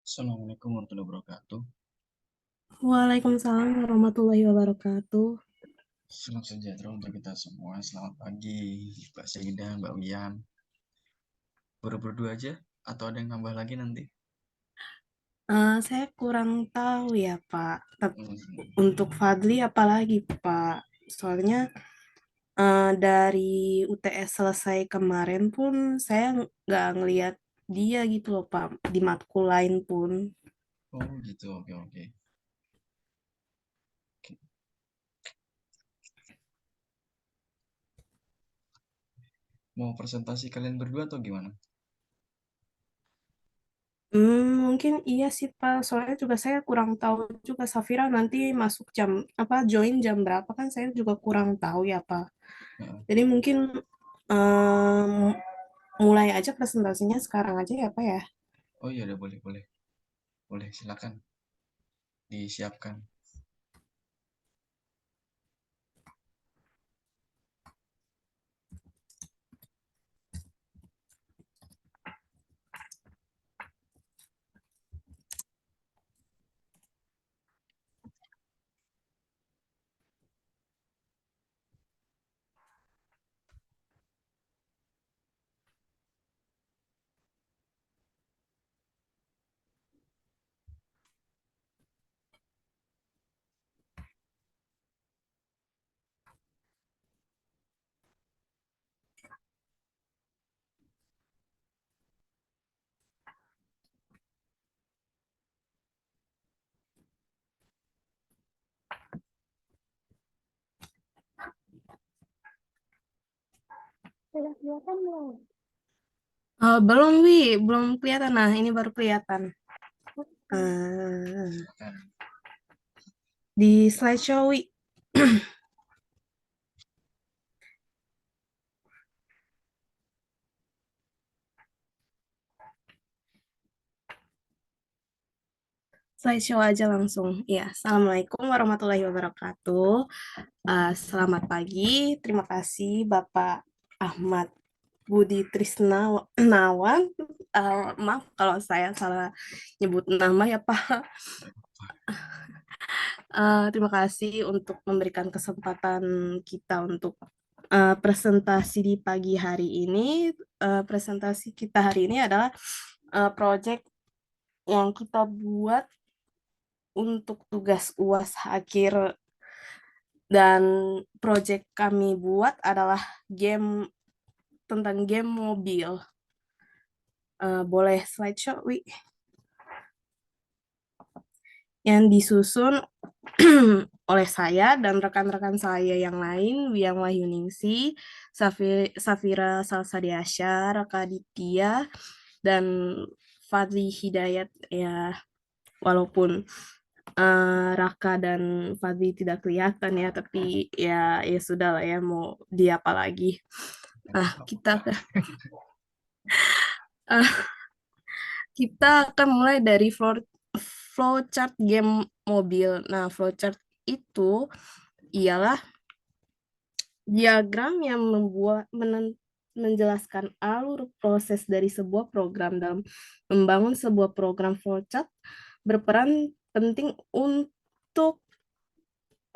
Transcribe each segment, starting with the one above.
Assalamualaikum warahmatullahi wabarakatuh. Waalaikumsalam warahmatullahi wabarakatuh. Salam sejahtera untuk kita semua. Selamat pagi, Mbak Syeida, Mbak Wian. Baru berdua aja? Atau ada yang nambah lagi nanti? Saya kurang tahu ya, Pak. Hmm. Untuk Fadli apalagi, Pak? Soalnya dari UTS selesai kemarin pun saya nggak ngelihat dia gitu loh, Pak. Di matkul lain pun. Oh gitu, oke oke. Oke. Mau presentasi kalian berdua atau gimana? Mungkin iya sih, Pak. Soalnya juga saya kurang tahu juga Safira nanti masuk jam apa join jam berapa kan saya juga kurang tahu ya, Pak. Heeh. Jadi mungkin em, mulai aja presentasinya sekarang aja ya, Pak ya. Oh iya, udah boleh, boleh. Boleh, silakan disiapkan. Sudah kelihatan belum? Belum, Wi. Belum kelihatan. Nah, ini baru kelihatan. Eh, Silakan. di slideshow, Wi. Slideshow aja langsung. Ya, Assalamualaikum warahmatullahi wabarakatuh. Selamat pagi. Terima kasih Bapak Ahmad Budi Trisnawan. Maaf kalau saya salah nyebut nama ya, Pak. Terima kasih untuk memberikan kesempatan kita untuk presentasi di pagi hari ini. Presentasi kita hari ini adalah project yang kita buat untuk tugas UAS akhir dan project kami buat adalah game tentang game mobil. Boleh slideshow, Wi? Yang disusun oleh saya dan rekan-rekan saya yang lain, Wiang Wahyuningsi, Safira Salsadiasya, Raka Aditya, dan Fadli Hidayat ya, walaupun Raka dan Fadli tidak kelihatan ya, tapi ya sudah lah ya, mau dia apa lagi. Nah, kita Apa? eh, kita akan mulai dari flowchart game mobil. Nah, flowchart itu ialah diagram yang menjelaskan alur proses dari sebuah program. Dalam membangun sebuah program flowchart berperan penting untuk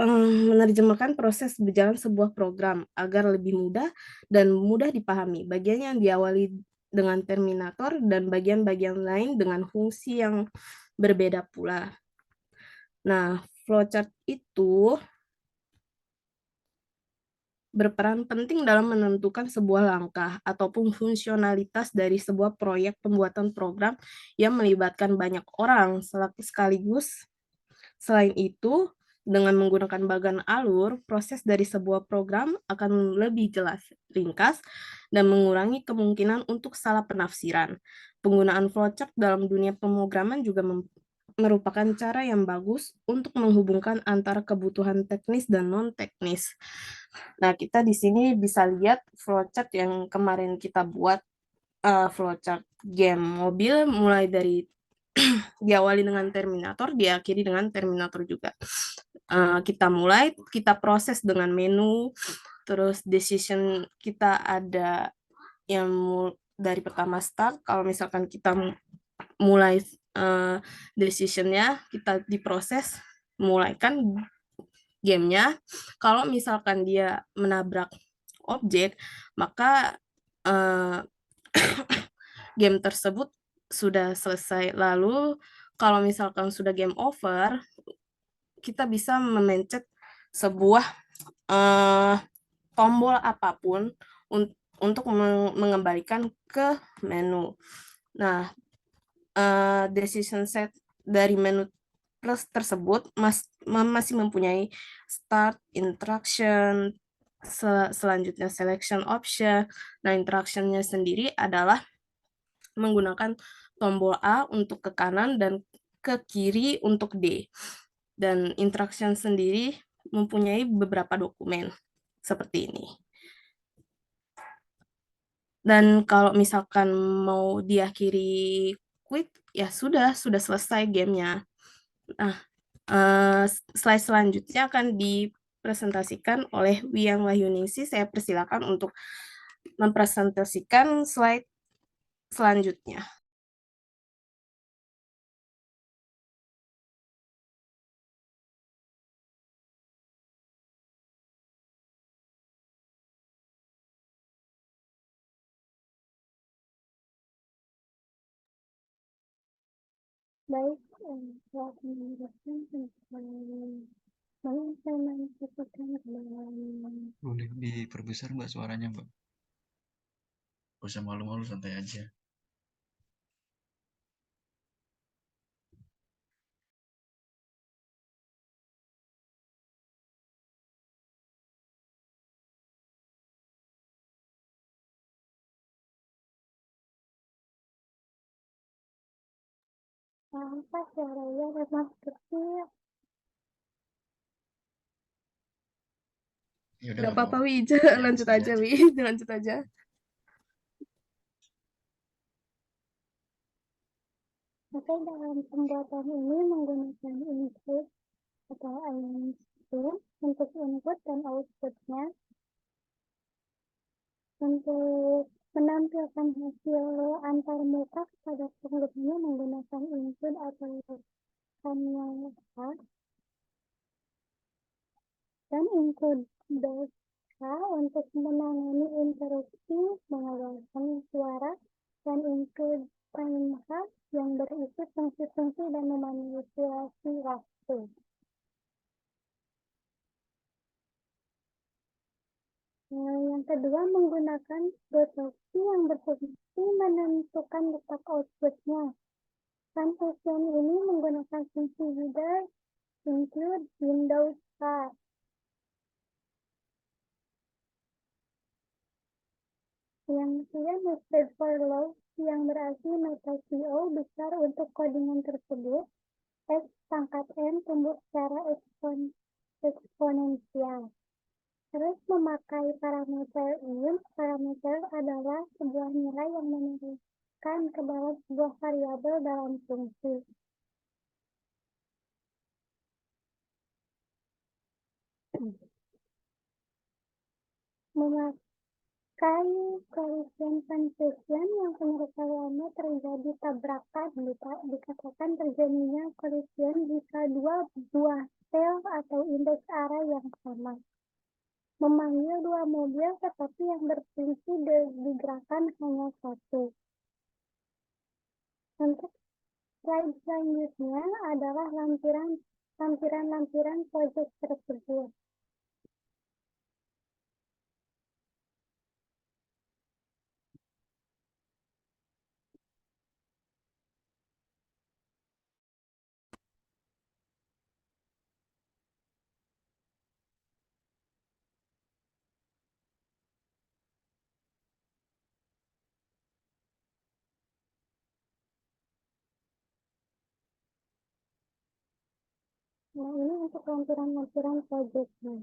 menerjemahkan proses berjalan sebuah program agar lebih mudah dan mudah dipahami. Bagian yang diawali dengan terminator dan bagian-bagian lain dengan fungsi yang berbeda pula. Nah, flowchart itu berperan penting dalam menentukan sebuah langkah ataupun fungsionalitas dari sebuah proyek pembuatan program yang melibatkan banyak orang sekaligus. Selain itu, dengan menggunakan bagan alur, proses dari sebuah program akan lebih jelas, ringkas, dan mengurangi kemungkinan untuk salah penafsiran. Penggunaan flowchart dalam dunia pemrograman juga merupakan cara yang bagus untuk menghubungkan antara kebutuhan teknis dan non-teknis. Nah, kita di sini bisa lihat flowchart yang kemarin kita buat, flowchart game mobil mulai dari diawali dengan Terminator, diakhiri dengan Terminator juga. Kita mulai, kita proses dengan menu, terus decision kita ada yang dari pertama start, kalau misalkan kita mulai decision-nya kita diproses, mulaikan gamenya. Kalau misalkan dia menabrak objek, maka game tersebut sudah selesai. Lalu kalau misalkan sudah game over, kita bisa memencet sebuah tombol apapun untuk mengembalikan ke menu. Nah, decision set dari menu plus tersebut masih mempunyai start, interaction, selanjutnya selection option. Nah, interactionnya sendiri adalah menggunakan tombol A untuk ke kanan dan ke kiri untuk D. Dan interaction sendiri mempunyai beberapa dokumen seperti ini. Dan kalau misalkan mau diakhiri quick, ya sudah selesai gamenya. Nah, slide selanjutnya akan dipresentasikan oleh Wiyang Wahyuningsi. Saya persilakan untuk mempresentasikan slide selanjutnya. Baik, telah menjelaskan tentang mengimplementasikan ke dalam. Boleh diperbesar Mbak suaranya Mbak. Gak usah malu-malu, santai aja. Apa suaranya memang kecil? Ya udah Gak nggak apa-apa, apa-apa. Wi. Ya, Lanjut santai aja, aja. Wi. Lanjut aja. Maka dalam pembuatan ini menggunakan input atau element string untuk input dan outputnya. Untuk menampilkan hasil antarmuka kepada penggunanya menggunakan input atau kanal A dan include dosa untuk menangani interupsi mengeluarkan suara dan include time H yang berisi fungsi-fungsi dan memanipulasi waktu. Yang kedua menggunakan dotoksi yang berfungsi menentukan letak outputnya. Function ini menggunakan fungsi header include Windows R. Yang ketiga nested for loop yang berarti notasi O besar untuk codingan tersebut. X pangkat N tumbuh secara eksponensial. Terus memakai parameter int. Parameter adalah sebuah nilai yang menunjukkan ke dalam sebuah variabel dalam fungsi. Memakai collision function yang penyelesaiannya terjadi tabrakan, dikatakan terjadinya collision jika dua buah sel atau indeks arah yang sama. Memanggil dua mobil tetapi yang berfungsi digerakkan hanya satu. Untuk slide selanjutnya adalah lampiran proyek tersebut. Nah, ini untuk lampiran proyeknya.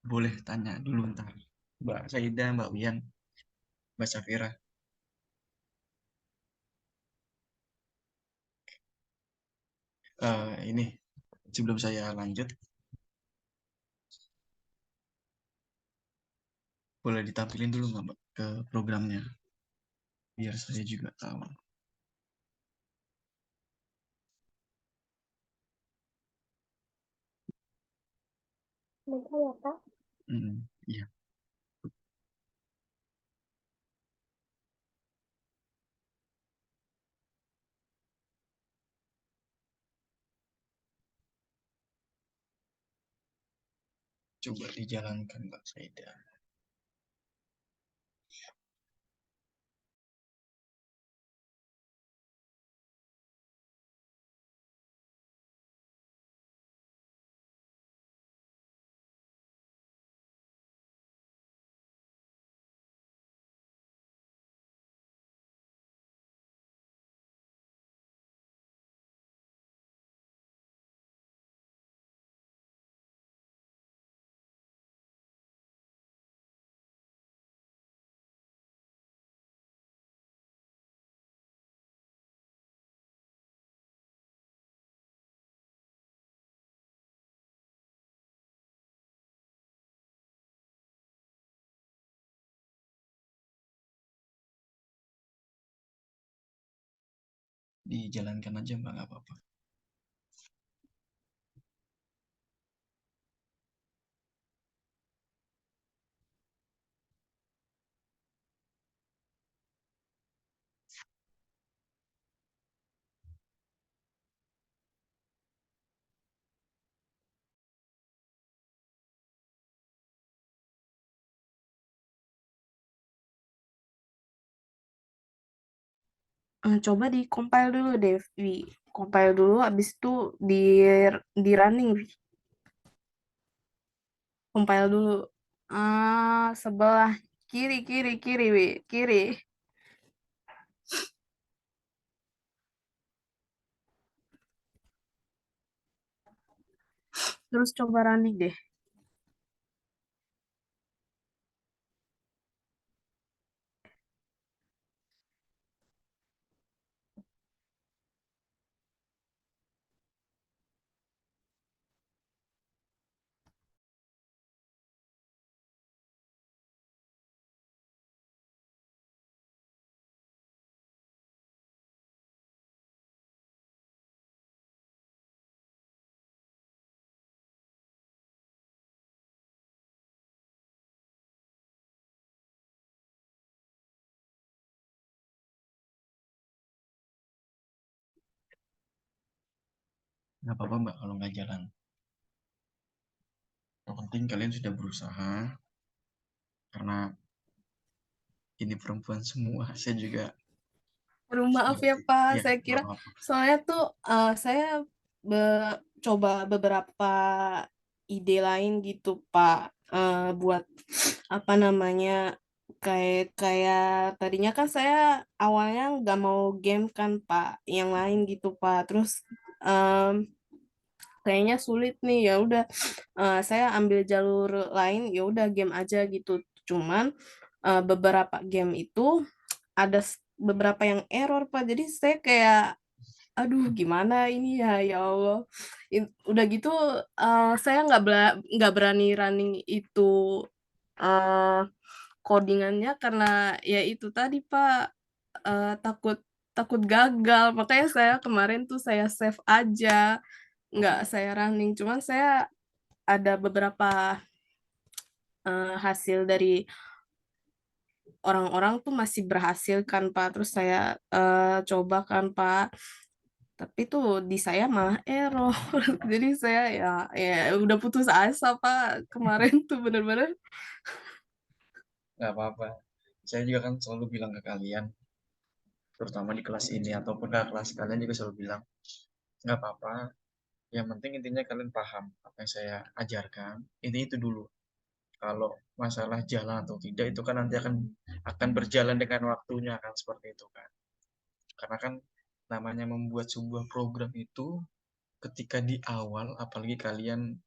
Boleh tanya dulu ntar Mbak Saida, Mbak Wian, Mbak Safira. Ini sebelum saya lanjut, boleh ditampilin dulu nggak Mbak ke programnya, biar saya juga tahu. Bentar ya, Kak. Iya. Coba dijalankan Mbak Saida. Dijalankan aja Mbak, nggak apa-apa. Coba di-compile dulu deh, Vi. Compile dulu, habis itu di running, Vi. Compile dulu. Sebelah kiri, kiri, kiri, Vi. Kiri. Terus coba running deh. Nggak apa-apa Mbak kalau nggak jalan. Yang penting kalian sudah berusaha, karena ini perempuan semua. Saya juga Aduh, maaf ya Pak, ya saya nggak kira apa-apa. soalnya tuh saya coba beberapa ide lain gitu Pak, buat apa namanya, kayak kayak tadinya kan saya awalnya nggak mau game kan Pak, yang lain gitu Pak, terus em, kayaknya sulit nih, ya udah saya ambil jalur lain, ya udah game aja gitu. Cuman beberapa game itu ada beberapa yang error Pak, jadi saya kayak aduh gimana ini ya, ya Allah. Udah gitu saya nggak berani running itu eh codingannya, karena ya itu tadi Pak, takut takut gagal, makanya saya kemarin tuh saya save aja, nggak saya running. Cuman saya ada beberapa hasil dari orang-orang tuh masih berhasil kan Pak, terus saya coba kan Pak, tapi tuh di saya malah error. Jadi saya ya udah putus asa Pak, kemarin tuh bener-bener. Nggak apa-apa. Saya juga kan selalu bilang ke kalian, terutama di kelas ini ataupun ke kelas kalian juga selalu bilang, nggak apa-apa. Yang penting intinya kalian paham apa yang saya ajarkan. Ini itu dulu. Kalau masalah jalan atau tidak itu kan nanti akan berjalan dengan waktunya kan, seperti itu kan. Karena kan namanya membuat sebuah program itu ketika di awal, apalagi kalian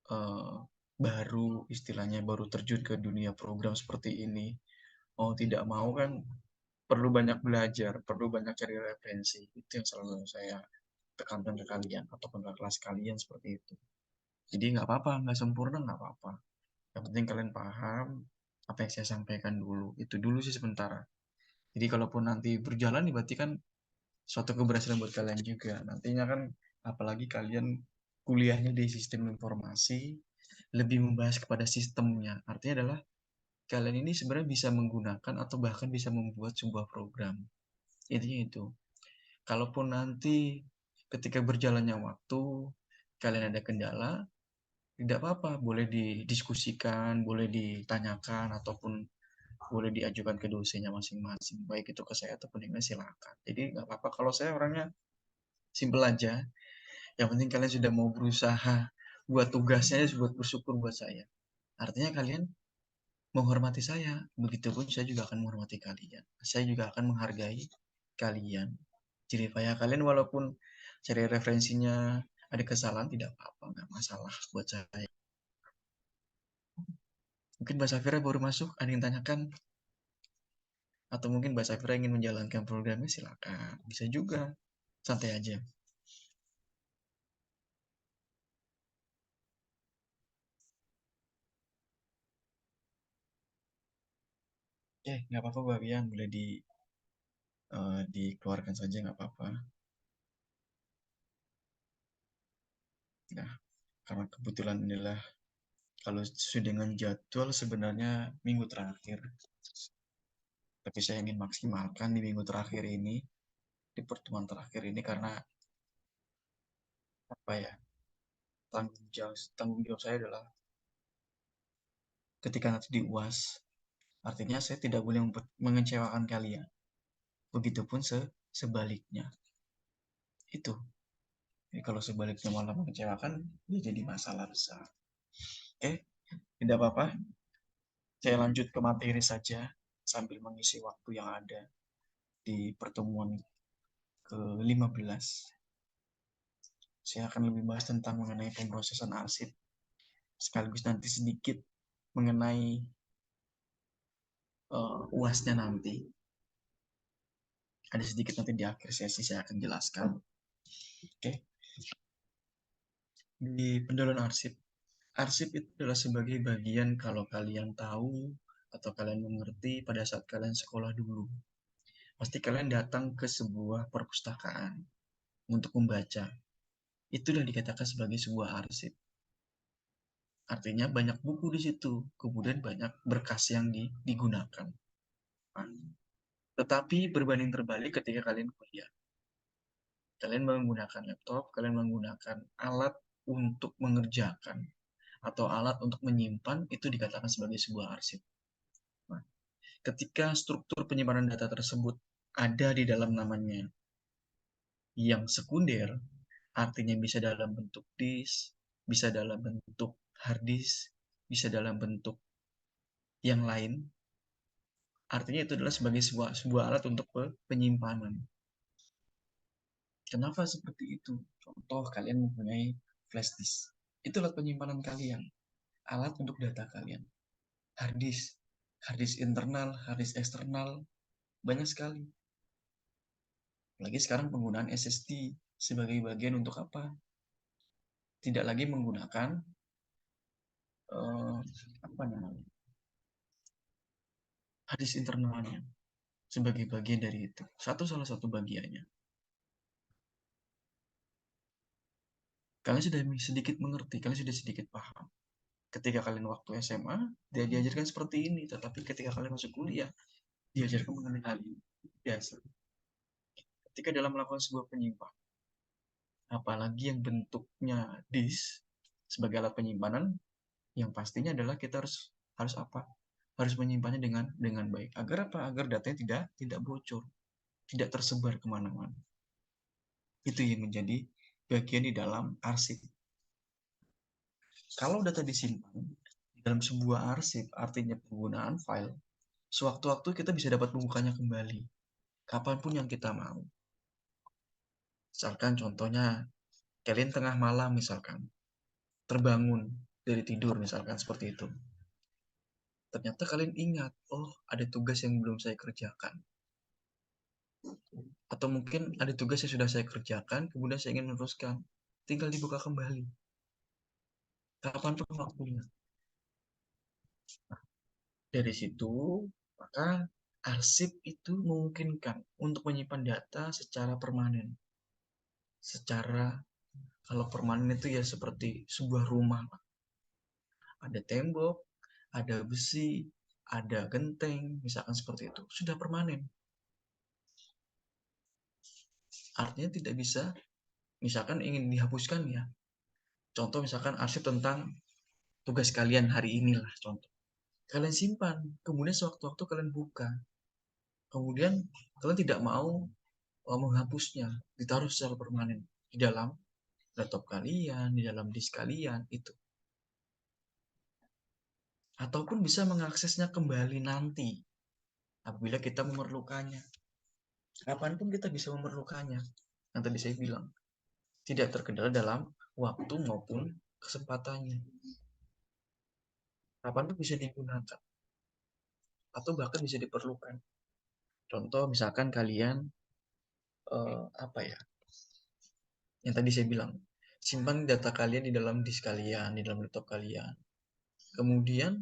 eh, baru istilahnya baru terjun ke dunia program seperti ini, mau tidak mau kan perlu banyak belajar, perlu banyak cari referensi. Itu yang selalu saya ke kantor ke kalian ataupun ke kelas kalian seperti itu. Jadi nggak apa-apa, nggak sempurna nggak apa-apa. Yang penting kalian paham apa yang saya sampaikan dulu. Itu dulu sih sementara. Jadi kalaupun nanti berjalan, berarti kan suatu keberhasilan buat kalian juga. Nantinya kan apalagi kalian kuliahnya di sistem informasi, lebih membahas kepada sistemnya. Artinya adalah kalian ini sebenarnya bisa menggunakan atau bahkan bisa membuat sebuah program. Intinya itu. Kalaupun nanti ketika berjalannya waktu, kalian ada kendala, tidak apa-apa, boleh didiskusikan, boleh ditanyakan, ataupun boleh diajukan ke dosennya masing-masing, baik itu ke saya ataupun yang lain silakan. Jadi nggak apa-apa kalau saya orangnya simple aja. Yang penting kalian sudah mau berusaha buat tugasnya, buat bersyukur buat saya. Artinya kalian menghormati saya, begitupun saya juga akan menghormati kalian. Saya juga akan menghargai kalian. Jadi payah kalian walaupun cari referensinya ada kesalahan tidak apa-apa, nggak masalah buat saya. Mungkin Mbak Safira baru masuk, ada yang tanyakan? Atau mungkin Mbak Safira ingin menjalankan programnya, silakan. Bisa juga, santai aja. Oke, nggak apa-apa Mbak Bian, boleh dikeluarkan saja, nggak apa-apa. Nah, karena kebetulan inilah kalau sesuai dengan jadwal sebenarnya minggu terakhir. Tapi saya ingin maksimalkan di minggu terakhir ini, di pertemuan terakhir ini karena apa ya? Tanggung jawab saya adalah ketika nanti di UAS, artinya saya tidak boleh mengecewakan kalian. Begitupun sebaliknya. Itu. Jadi kalau sebaliknya malah mengecewakan, ya jadi masalah besar. Oke, tidak apa-apa. Saya lanjut ke materi saja sambil mengisi waktu yang ada di pertemuan ke-15. Saya akan lebih bahas tentang mengenai pemrosesan arsip, sekaligus nanti sedikit mengenai UASnya nanti. Ada sedikit nanti di akhir sesi saya akan jelaskan. Oke. Di pendahuluan arsip, arsip itu adalah sebagai bagian kalau kalian tahu atau kalian mengerti pada saat kalian sekolah dulu. Pasti kalian datang ke sebuah perpustakaan untuk membaca. Itulah dikatakan sebagai sebuah arsip. Artinya banyak buku di situ, kemudian banyak berkas yang digunakan. Nah, tetapi berbanding terbalik ketika kalian kuliah. Kalian menggunakan laptop, kalian menggunakan alat untuk mengerjakan atau alat untuk menyimpan, itu dikatakan sebagai sebuah arsip. Nah, ketika struktur penyimpanan data tersebut ada di dalam namanya yang sekunder, artinya bisa dalam bentuk disk, bisa dalam bentuk hard disk, bisa dalam bentuk yang lain, artinya itu adalah sebagai sebuah alat untuk penyimpanan. Kenapa seperti itu? Contoh, kalian mempunyai flash disk. Itu alat penyimpanan kalian, alat untuk data kalian. Hard disk internal, hard disk eksternal, banyak sekali. Apalagi sekarang penggunaan SSD sebagai bagian untuk apa? Tidak lagi menggunakan apa namanya, hard disk internalnya sebagai bagian dari itu. Salah satu bagiannya. Kalian sudah sedikit mengerti, kalian sudah sedikit paham. Ketika kalian waktu SMA, dia diajarkan seperti ini, tetapi ketika kalian masuk kuliah, diajarkan mengenai hal ini. Biasa. Ketika dalam melakukan sebuah penyimpanan, apalagi yang bentuknya disk sebagai alat penyimpanan, yang pastinya adalah kita harus apa? Harus menyimpannya dengan baik. Agar apa? Agar datanya tidak bocor, tidak tersebar kemana-mana. Itu yang menjadi bagian di dalam arsip. Kalau data disimpan dalam sebuah arsip, artinya penggunaan file, sewaktu-waktu kita bisa dapat membukanya kembali, kapanpun yang kita mau. Misalkan contohnya, kalian tengah malam misalkan, terbangun dari tidur misalkan seperti itu. Ternyata kalian ingat, oh ada tugas yang belum saya kerjakan. Atau mungkin ada tugas yang sudah saya kerjakan, kemudian saya ingin meneruskan. Tinggal dibuka kembali. Kapanpun waktunya. Nah, dari situ, maka arsip itu memungkinkan untuk menyimpan data secara permanen. Secara, kalau permanen itu ya seperti sebuah rumah. Ada tembok, ada besi, ada genteng, misalkan seperti itu. Sudah permanen. Artinya tidak bisa, misalkan ingin dihapuskan ya. Contoh misalkan arsip tentang tugas kalian hari inilah contoh. Kalian simpan, kemudian sewaktu-waktu kalian buka. Kemudian kalian tidak mau menghapusnya, ditaruh secara permanen di dalam laptop kalian, di dalam disk kalian itu. Ataupun bisa mengaksesnya kembali nanti apabila kita memerlukannya. Kapanpun kita bisa memerlukannya. Yang tadi saya bilang, tidak terkendala dalam waktu maupun kesempatannya. Kapanpun bisa digunakan atau bahkan bisa diperlukan. Contoh misalkan kalian apa ya? Yang tadi saya bilang, simpan data kalian di dalam disk kalian, di dalam laptop kalian. Kemudian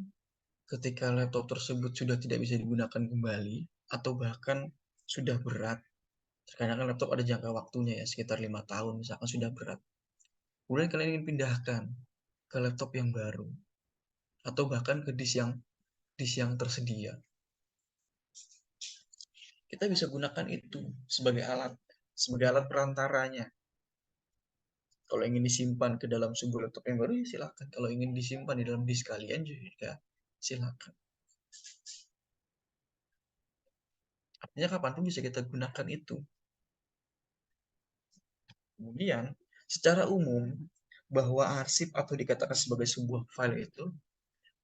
ketika laptop tersebut sudah tidak bisa digunakan kembali atau bahkan sudah berat, terkadang kan laptop ada jangka waktunya ya sekitar 5 tahun misalkan sudah berat. Kemudian kalian ingin pindahkan ke laptop yang baru atau bahkan ke disk yang tersedia. Kita bisa gunakan itu sebagai alat perantaranya. Kalau ingin disimpan ke dalam sebuah laptop yang baru, ya silakan. Kalau ingin disimpan di dalam disk kalian juga silakan. Artinya kapanpun bisa kita gunakan itu. Kemudian, secara umum, bahwa arsip atau dikatakan sebagai sebuah file itu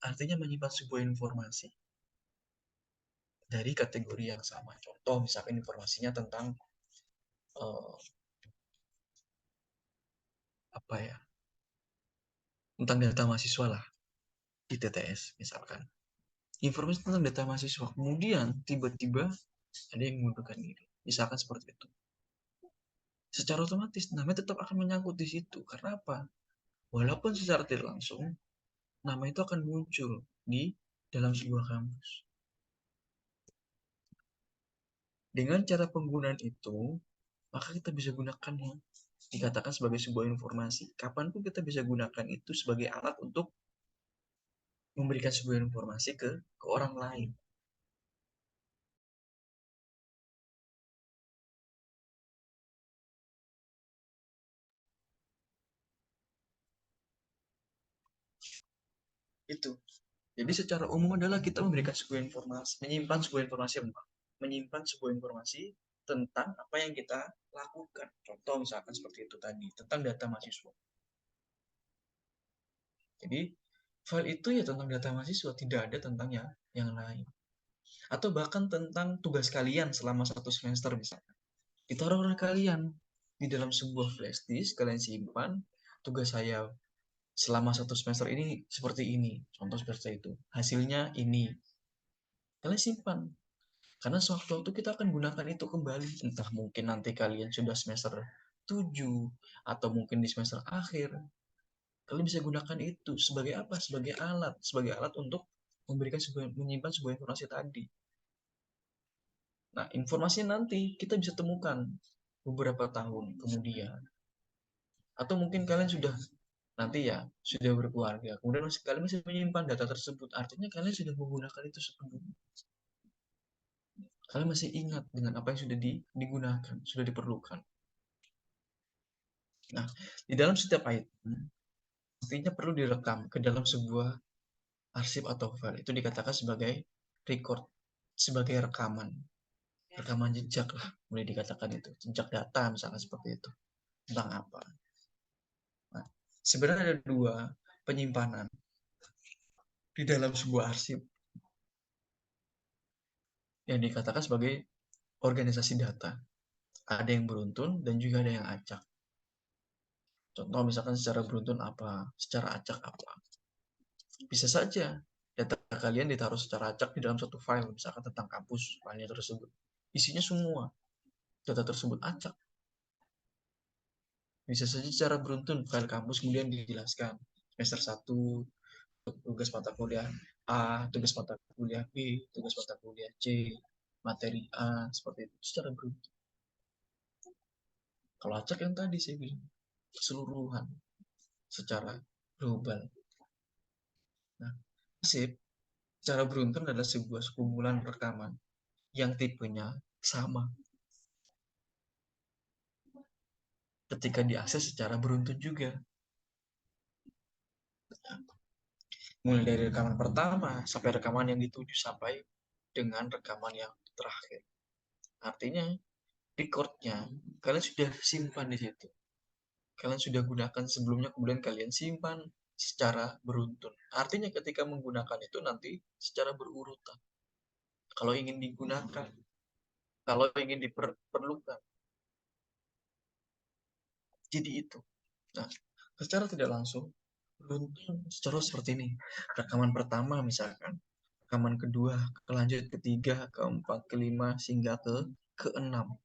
artinya menyimpan sebuah informasi dari kategori yang sama. Contoh, misalkan informasinya tentang apa ya, tentang data mahasiswa lah di TTS misalkan. Informasi tentang data mahasiswa. Kemudian tiba-tiba ada yang mengundurkan diri. Misalkan seperti itu. Secara otomatis namanya tetap akan menyangkut di situ. Karena apa? Walaupun secara tidak langsung, nama itu akan muncul di dalam sebuah kampus. Dengan cara penggunaan itu, maka kita bisa gunakan yang dikatakan sebagai sebuah informasi. Kapanpun kita bisa gunakan itu sebagai alat untuk memberikan sebuah informasi ke orang lain. Itu. Jadi secara umum adalah kita memberikan sebuah informasi, menyimpan sebuah informasi tentang apa yang kita lakukan. Contoh misalkan seperti itu tadi, tentang data mahasiswa. Jadi file itu ya tentang data mahasiswa, tidak ada tentang yang lain. Atau bahkan tentang tugas kalian selama 1 semester misalnya. Ditaruh oleh kalian di dalam sebuah flash disk, kalian simpan, tugas saya selama 1 semester ini seperti ini. Contoh seperti itu. Hasilnya ini. Kalian simpan. Karena sewaktu-waktu kita akan gunakan itu kembali. Entah mungkin nanti kalian sudah semester 7 atau mungkin di semester akhir. Kalian bisa gunakan itu sebagai apa? Sebagai alat untuk menyimpan sebuah informasi tadi. Nah, informasinya nanti kita bisa temukan beberapa tahun kemudian. Atau mungkin kalian sudah nanti ya sudah berkeluarga, kemudian kalian masih menyimpan data tersebut. Artinya kalian sudah menggunakan itu sebelumnya. Kalian masih ingat dengan apa yang sudah digunakan, sudah diperlukan. Nah, di dalam setiap item, artinya perlu direkam ke dalam sebuah arsip atau file. Itu dikatakan sebagai record, sebagai rekaman. Rekaman jejak lah, boleh dikatakan itu. Jejak data misalnya seperti itu. Tentang apa. Nah, sebenarnya ada 2 penyimpanan di dalam sebuah arsip yang dikatakan sebagai organisasi data. Ada yang beruntun dan juga ada yang acak. Contoh misalkan secara beruntun apa, secara acak apa. Bisa saja data kalian ditaruh secara acak di dalam satu file, misalkan tentang kampus, filenya tersebut. Isinya semua. data tersebut acak. Bisa saja secara beruntun file kampus kemudian dijelaskan semester 1 tugas mata kuliah A, tugas mata kuliah B, tugas mata kuliah C, materi A, seperti itu secara beruntun. Kalau acak yang tadi saya bilang keseluruhan secara global. Nah, arsip secara beruntun adalah sebuah kumpulan rekaman yang tipenya sama ketika diakses secara beruntun juga. Mulai dari rekaman pertama sampai rekaman yang dituju sampai dengan rekaman yang terakhir. Artinya recordnya kalian sudah simpan di situ. Kalian sudah gunakan sebelumnya, kemudian kalian simpan secara beruntun. Artinya ketika menggunakan itu nanti secara berurutan. Kalau ingin digunakan, kalau ingin diperlukan. Jadi itu. Nah, secara tidak langsung, beruntun secara seperti ini. Rekaman pertama misalkan, rekaman kedua, kelanjut ketiga, keempat, kelima, hingga keenam.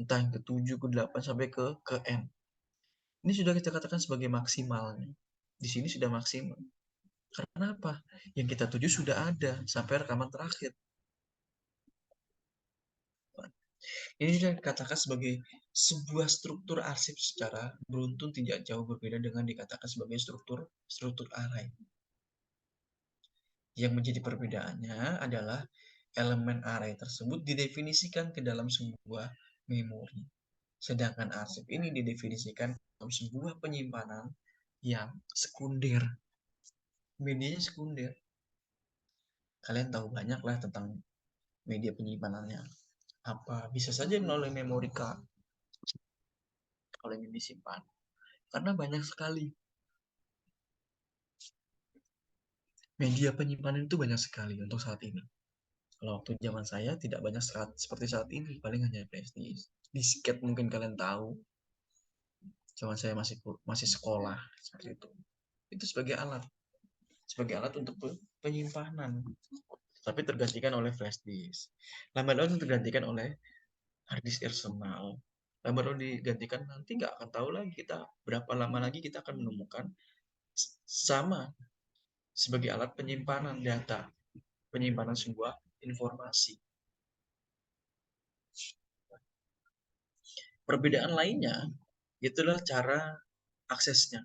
Entah yang ketujuh, ke-8 sampai ke N. Ini sudah kita katakan sebagai maksimalnya. Di sini sudah maksimal. Karena apa? Yang kita tuju sudah ada sampai rekaman terakhir. Ini sudah dikatakan sebagai sebuah struktur arsip secara beruntun tidak jauh berbeda dengan dikatakan sebagai struktur array. Yang menjadi perbedaannya adalah elemen array tersebut didefinisikan ke dalam sebuah memori. Sedangkan arsip ini didefinisikan dalam sebuah penyimpanan yang sekunder. Medianya sekunder. Kalian tahu banyak lah tentang media penyimpanannya. Apa bisa saja melalui memori card kalau ingin disimpan. Karena banyak sekali media penyimpanan itu banyak sekali untuk saat ini. Kalau waktu zaman saya tidak banyak seperti saat ini, paling hanya flash disk. Disket mungkin kalian tahu. Zaman saya masih sekolah seperti itu. Itu sebagai alat untuk penyimpanan. Tapi tergantikan oleh flash disk. Lama-lama tergantikan oleh hard disk external. Lama-lama digantikan nanti nggak akan tahu lagi kita berapa lama lagi kita akan menemukan sama sebagai alat penyimpanan data, penyimpanan sebuah informasi. Perbedaan lainnya itulah cara aksesnya.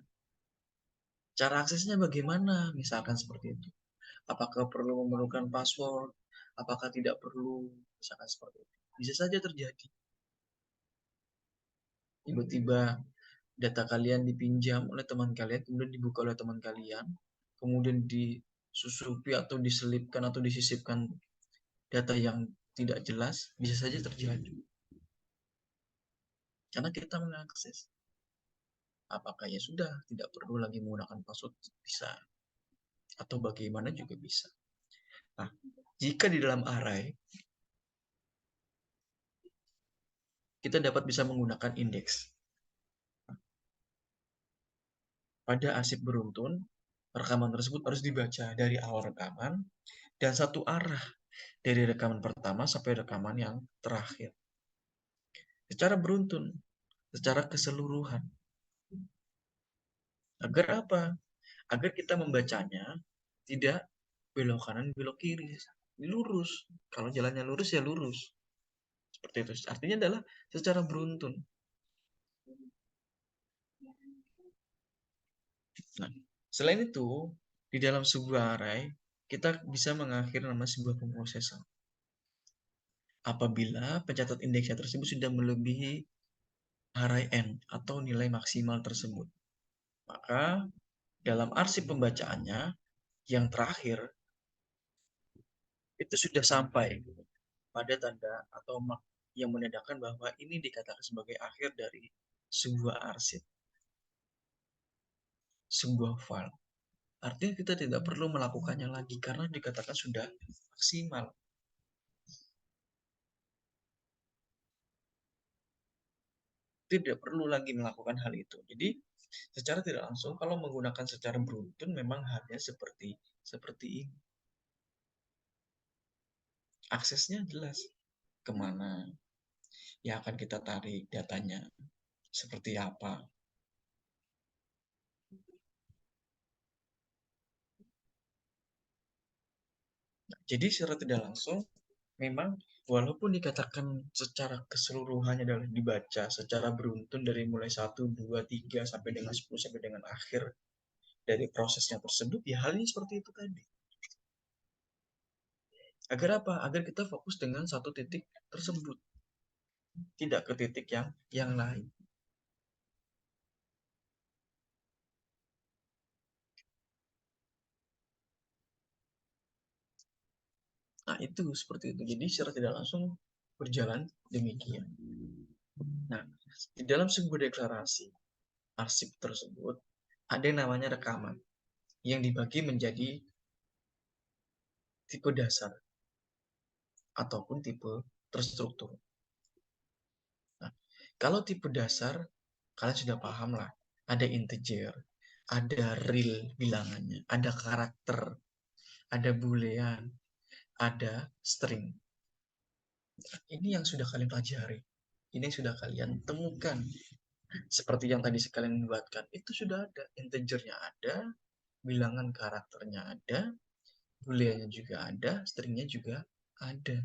Cara aksesnya bagaimana? Misalkan seperti itu. Apakah perlu memerlukan password? Apakah tidak perlu? Misalkan seperti itu. Bisa saja terjadi. Tiba-tiba data kalian dipinjam oleh teman kalian, kemudian dibuka oleh teman kalian, kemudian disusupi atau diselipkan atau disisipkan data yang tidak jelas, bisa saja terjadi. Karena kita mengakses. Apakah ya sudah, tidak perlu lagi menggunakan password, bisa. Atau bagaimana juga bisa. Nah, jika di dalam array, kita dapat bisa menggunakan indeks. Pada arsip beruntun, rekaman tersebut harus dibaca dari awal rekaman dan satu arah dari rekaman pertama sampai rekaman yang terakhir. Secara beruntun, secara keseluruhan. Agar apa? Agar kita membacanya tidak belok kanan, belok kiri. Lurus. Kalau jalannya lurus ya lurus. Seperti itu. Artinya adalah secara beruntun. Nah, selain itu, di dalam sebuah array, kita bisa mengakhiri nama sebuah pemrosesan. Apabila pencatat indeksnya tersebut sudah melebihi array n atau nilai maksimal tersebut. Maka dalam arsip pembacaannya yang terakhir itu sudah sampai pada tanda atau yang menandakan bahwa ini dikatakan sebagai akhir dari sebuah arsip, sebuah file. Artinya kita tidak perlu melakukannya lagi karena dikatakan sudah maksimal. Tidak perlu lagi melakukan hal itu. Jadi secara tidak langsung kalau menggunakan secara beruntun memang halnya seperti ini. Aksesnya jelas kemana. yang akan kita tarik datanya seperti apa. Jadi secara tidak langsung memang walaupun dikatakan secara keseluruhannya adalah dibaca secara beruntun dari mulai 1, 2, 3 sampai dengan 10 sampai dengan akhir dari prosesnya tersebut, ya halnya seperti itu tadi. Agar apa? Agar kita fokus dengan satu titik tersebut, tidak ke titik yang lain. Nah, itu seperti itu. Jadi secara tidak langsung berjalan demikian. Nah, di dalam sebuah deklarasi arsip tersebut ada yang namanya rekaman yang dibagi menjadi tipe dasar ataupun tipe terstruktur. Nah, kalau tipe dasar kalian sudah paham lah, ada integer, ada real bilangannya, ada karakter, ada boolean, ada string. Ini yang sudah kalian pelajari. Ini yang sudah kalian temukan. Seperti yang tadi sekalian buatkan, itu sudah ada. Integernya ada, bilangan karakternya ada, booleannya juga ada, stringnya juga ada.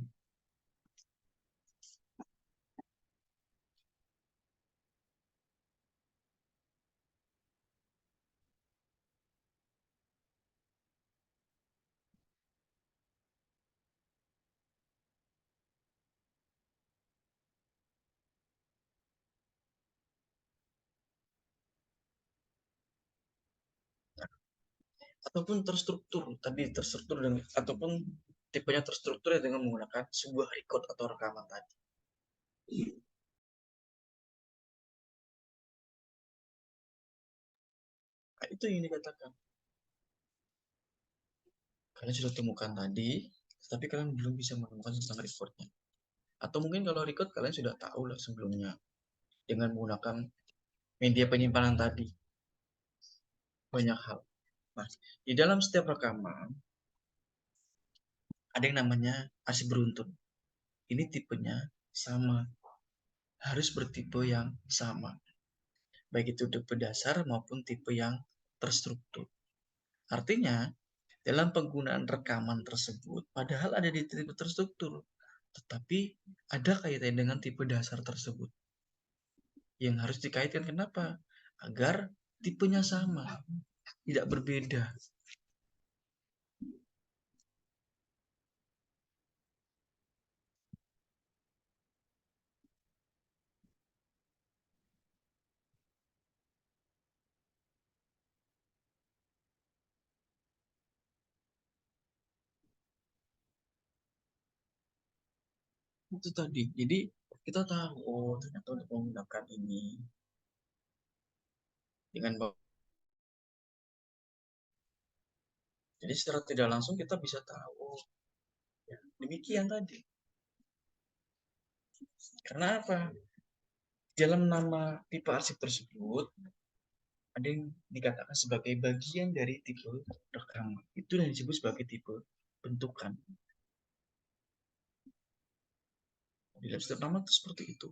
Ataupun terstruktur, tadi terstruktur dengan, ataupun tipenya terstruktur dengan menggunakan sebuah record atau rekaman tadi. Nah, itu yang dikatakan. Kalian sudah temukan tadi, tapi kalian belum bisa menemukan tentang recordnya. Atau mungkin kalau record kalian sudah tahu lah sebelumnya dengan menggunakan media penyimpanan tadi. Banyak hal. Nah, di dalam setiap rekaman ada yang namanya arsip beruntun. Ini tipenya sama, harus bertipe yang sama. Baik itu tipe dasar maupun tipe yang terstruktur. Artinya, dalam penggunaan rekaman tersebut, padahal ada di tipe terstruktur, tetapi ada kaitannya dengan tipe dasar tersebut. Yang harus dikaitkan kenapa? Agar tipenya sama, tidak berbeda. Itu tadi. Jadi kita tahu, oh ternyata untuk menggunakan ini dengan jadi secara tidak langsung kita bisa tahu, oh, ya, demikian tadi. Karena apa? Dalam nama tipe arsip tersebut ada yang dikatakan sebagai bagian dari tipe rekaman. Itu yang disebut sebagai tipe bentukan. Di dalam setiap nama itu seperti itu.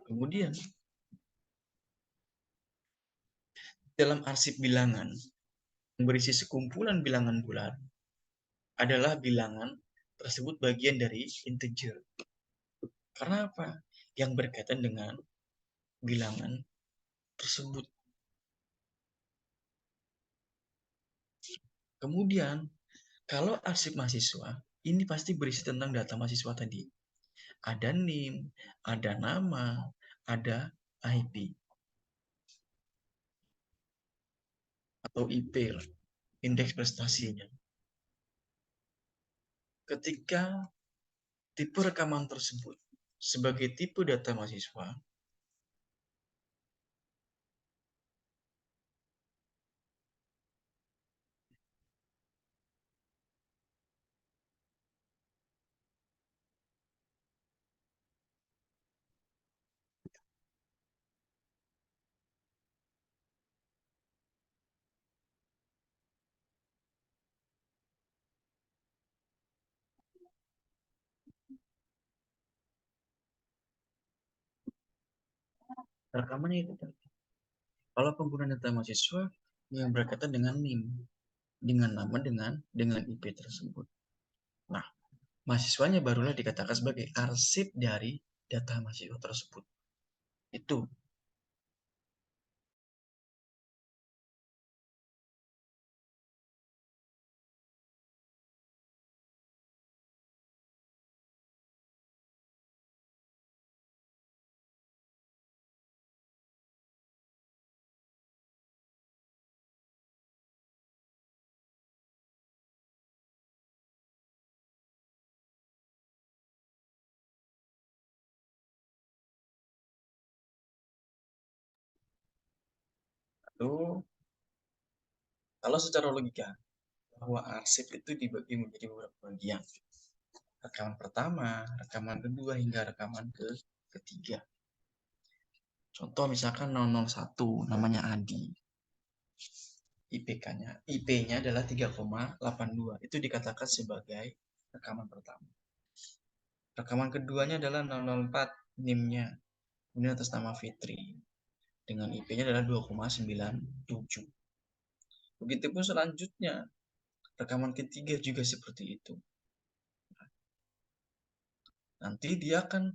Kemudian dalam arsip bilangan yang berisi sekumpulan bilangan bulat adalah bilangan tersebut bagian dari integer. Karena apa? Yang berkaitan dengan bilangan tersebut. Kemudian, kalau arsip mahasiswa, ini pasti berisi tentang data mahasiswa tadi. Ada NIM, ada nama, ada IP atau IP lah, indeks prestasinya. Ketika tipe rekaman tersebut sebagai tipe data mahasiswa, rekamannya itu tadi. Kalau penggunaan data mahasiswa yang berkaitan dengan NIM, dengan nama, dengan IP tersebut. Nah, mahasiswanya barulah dikatakan sebagai arsip dari data mahasiswa tersebut. Itu. Lalu, kalau secara logika, bahwa arsip itu dibagi menjadi beberapa bagian. Rekaman pertama, rekaman kedua, hingga rekaman ketiga. Contoh misalkan 001, namanya Adi. IP-nya adalah 3,82. Itu dikatakan sebagai rekaman pertama. Rekaman keduanya adalah 004, NIM-nya. Kemudian atas nama Fitri. Dengan IP-nya adalah 2,97. Begitupun selanjutnya, rekaman ketiga juga seperti itu. Nanti dia akan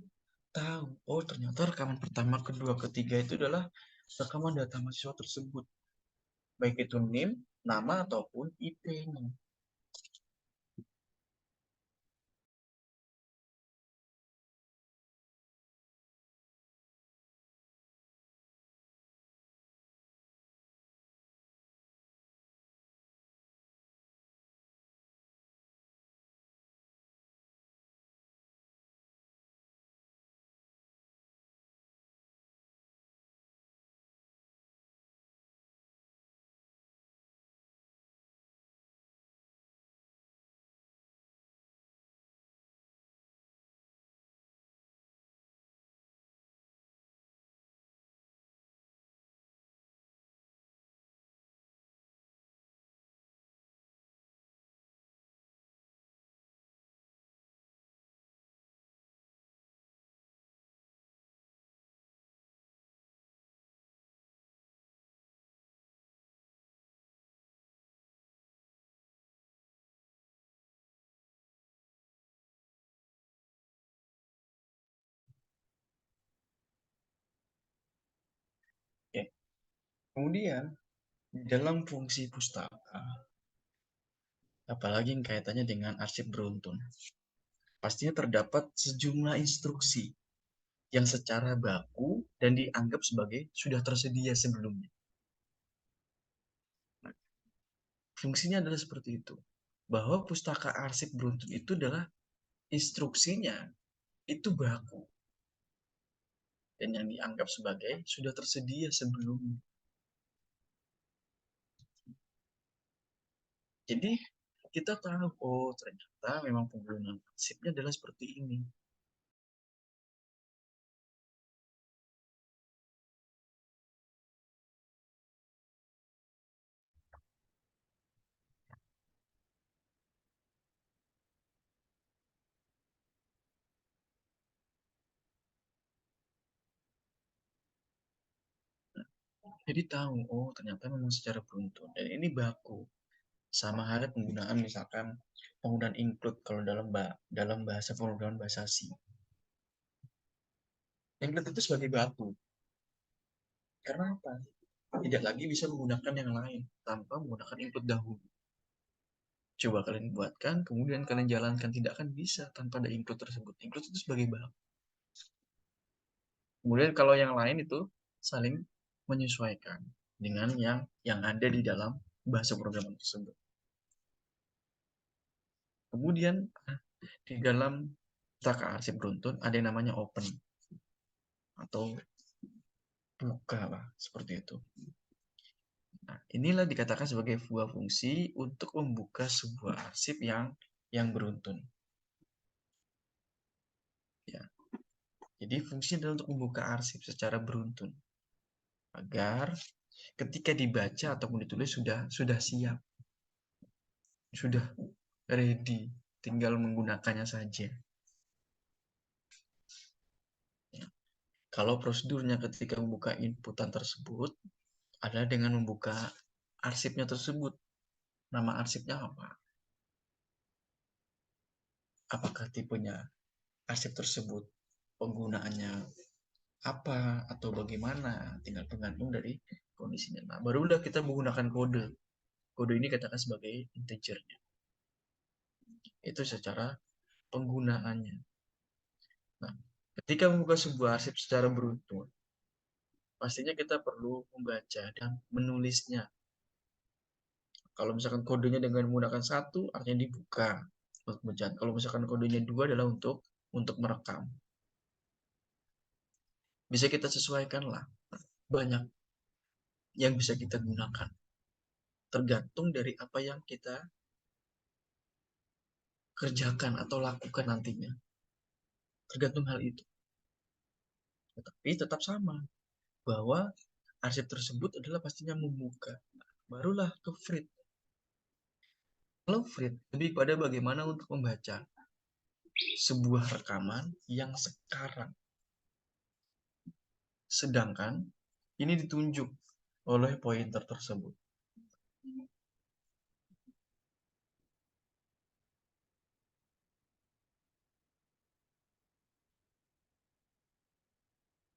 tahu, oh ternyata rekaman pertama, kedua, ketiga itu adalah rekaman data mahasiswa tersebut. Baik itu NIM, nama, ataupun IP-nya. Oke. Kemudian, dalam fungsi pustaka, apalagi yang kaitannya dengan arsip beruntun, pastinya terdapat sejumlah instruksi yang secara baku dan dianggap sebagai sudah tersedia sebelumnya. Nah, fungsinya adalah seperti itu. Bahwa pustaka arsip beruntun itu adalah instruksinya itu baku dan yang dianggap sebagai sudah tersedia sebelumnya. Jadi kita tahu, oh ternyata memang penggunaan arsipnya adalah seperti ini. Jadi tahu, oh ternyata memang secara beruntun dan ini baku. Sama halnya penggunaan misalkan penggunaan include kalau dalam bahasa pemrograman bahasa C. Include itu sebagai baku. Karena apa? Tidak lagi bisa menggunakan yang lain tanpa menggunakan include dahulu. Coba kalian buatkan, kemudian kalian jalankan, tidak akan bisa tanpa ada include tersebut. Include itu sebagai baku. Kemudian kalau yang lain itu saling menyesuaikan dengan yang ada di dalam bahasa programan tersebut. Kemudian di dalam pustaka arsip beruntun ada yang namanya open atau buka lah seperti itu. Nah, inilah dikatakan sebagai sebuah fungsi untuk membuka sebuah arsip yang beruntun. Ya. Jadi fungsinya adalah untuk membuka arsip secara beruntun agar ketika dibaca ataupun ditulis sudah siap, sudah ready, tinggal menggunakannya saja. Ya. Kalau prosedurnya ketika membuka inputan tersebut adalah dengan membuka arsipnya tersebut. Nama arsipnya apa? Apakah tipenya arsip tersebut penggunaannya apa atau bagaimana, tinggal tergantung dari kondisinya. Nah, barulah kita menggunakan kode. Kode ini katakan sebagai integernya. Itu secara penggunaannya. Nah, ketika membuka sebuah arsip secara beruntun, pastinya kita perlu membaca dan menulisnya. Kalau misalkan kodenya dengan menggunakan 1, artinya dibuka untuk bacaan. Kalau misalkan kodenya 2 adalah untuk merekam. Bisa kita sesuaikan lah. Banyak yang bisa kita gunakan. Tergantung dari apa yang kita kerjakan atau lakukan nantinya. Tergantung hal itu. Tetapi tetap sama. Bahwa arsip tersebut adalah pastinya membuka. Barulah ke Frit. Kalau Frit lebih pada bagaimana untuk membaca sebuah rekaman yang sekarang. Sedangkan ini ditunjuk oleh pointer tersebut.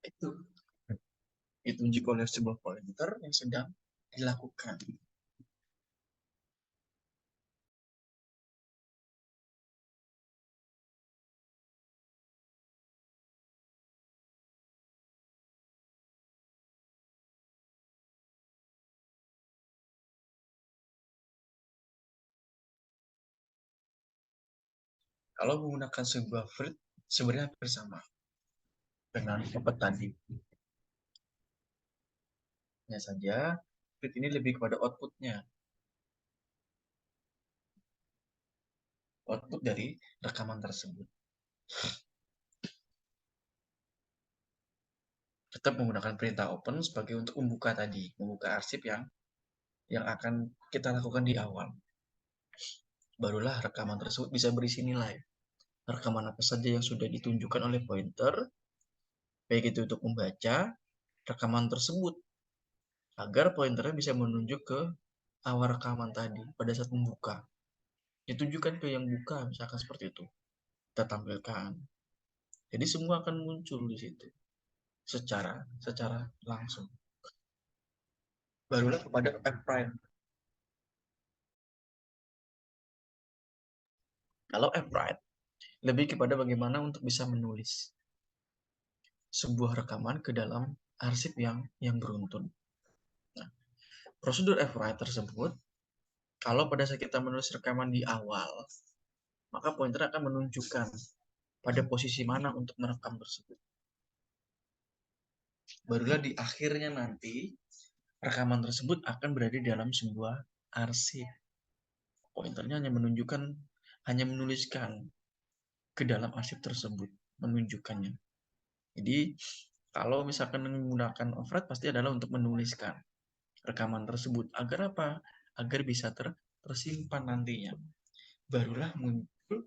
Itu ditunjuk oleh sebuah pointer yang sedang dilakukan. Kalau menggunakan sebuah Frit, sebenarnya bersama dengan apa tadi. Hanya saja, Frit ini lebih kepada outputnya. Output dari rekaman tersebut. Tetap menggunakan perintah open sebagai untuk membuka tadi, membuka arsip yang akan kita lakukan di awal. Barulah rekaman tersebut bisa berisi nilai. Rekaman apa saja yang sudah ditunjukkan oleh pointer, baik itu untuk membaca rekaman tersebut, agar pointernya bisa menunjuk ke awal rekaman tadi pada saat membuka. Ditunjukkan ke yang buka, misalkan seperti itu. Kita tampilkan. Jadi semua akan muncul di situ secara langsung. Barulah kepada F-prime. Kalau F-prime lebih kepada bagaimana untuk bisa menulis sebuah rekaman ke dalam arsip yang beruntun. Nah, prosedur F-write tersebut, kalau pada saat kita menulis rekaman di awal, maka pointer akan menunjukkan pada posisi mana untuk merekam tersebut. Barulah di akhirnya nanti, rekaman tersebut akan berada di dalam sebuah arsip. Pointernya hanya menuliskan ke dalam arsip tersebut, menunjukkannya. Jadi, kalau misalkan menggunakan override pasti adalah untuk menuliskan rekaman tersebut. Agar apa? Agar bisa tersimpan nantinya. Barulah muncul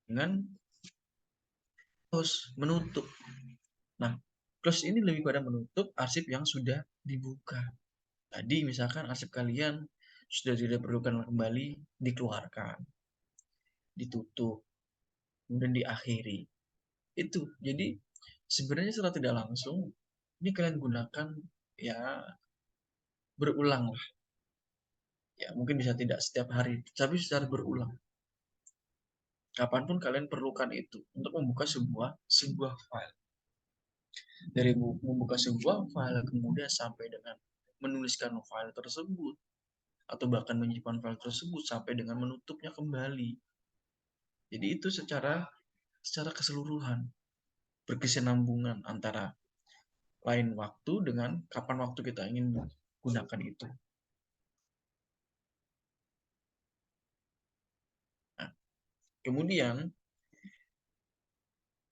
dengan close, menutup. Nah, close ini lebih pada menutup arsip yang sudah dibuka. Tadi misalkan arsip kalian sudah tidak diperlukan kembali, dikeluarkan, ditutup, kemudian diakhiri. Itu. Jadi sebenarnya secara tidak langsung ini kalian gunakan ya berulang lah. Ya, mungkin bisa tidak setiap hari, tapi secara berulang. Kapanpun kalian perlukan itu untuk membuka sebuah file. Dari membuka sebuah file kemudian sampai dengan menuliskan file tersebut atau bahkan menyimpan file tersebut sampai dengan menutupnya kembali. Jadi itu secara keseluruhan berkesinambungan antara lain waktu dengan kapan waktu kita ingin gunakan itu. Nah, kemudian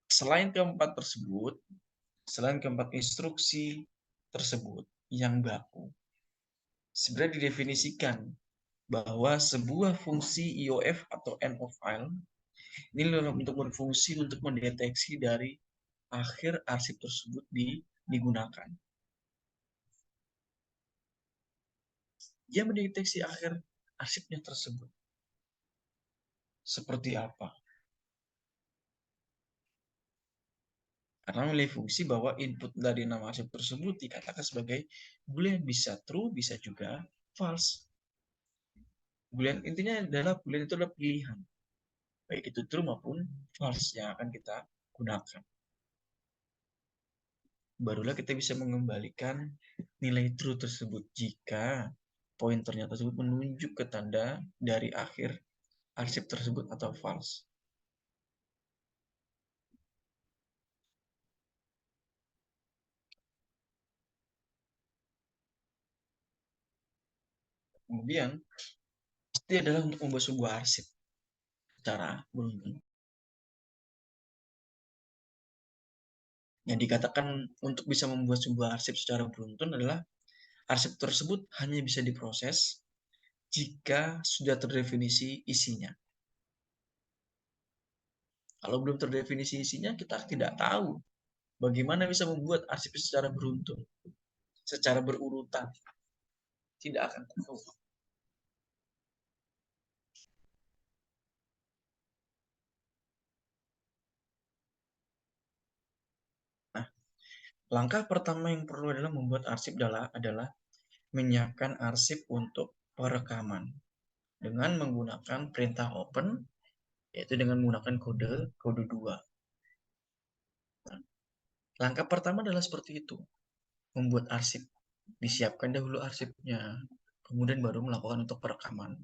selain keempat instruksi tersebut yang baku, sebenarnya didefinisikan bahwa sebuah fungsi IOF atau end of file ini untuk berfungsi untuk mendeteksi dari akhir arsip tersebut digunakan. Dia mendeteksi akhir arsipnya tersebut. Seperti apa? Karena memiliki fungsi bahwa input dari nama arsip tersebut dikatakan sebagai boolean, bisa true, bisa juga false. Boolean intinya adalah boolean itu adalah pilihan, baik itu true maupun false yang akan kita gunakan. Barulah kita bisa mengembalikan nilai true tersebut jika pointernya tersebut menunjuk ke tanda dari akhir arsip tersebut atau false. Kemudian, pasti adalah untuk membuat sebuah arsip secara beruntun. Yang dikatakan untuk bisa membuat sebuah arsip secara beruntun adalah arsip tersebut hanya bisa diproses jika sudah terdefinisi isinya. Kalau belum terdefinisi isinya, kita tidak tahu bagaimana bisa membuat arsip secara beruntun, secara berurutan. Tidak akan tahu. Nah, langkah pertama yang perlu adalah membuat arsip adalah menyiapkan arsip untuk perekaman dengan menggunakan perintah open, yaitu dengan menggunakan kode 2. Nah, langkah pertama adalah seperti itu, membuat arsip. Disiapkan dahulu arsipnya, kemudian baru melakukan untuk perekaman.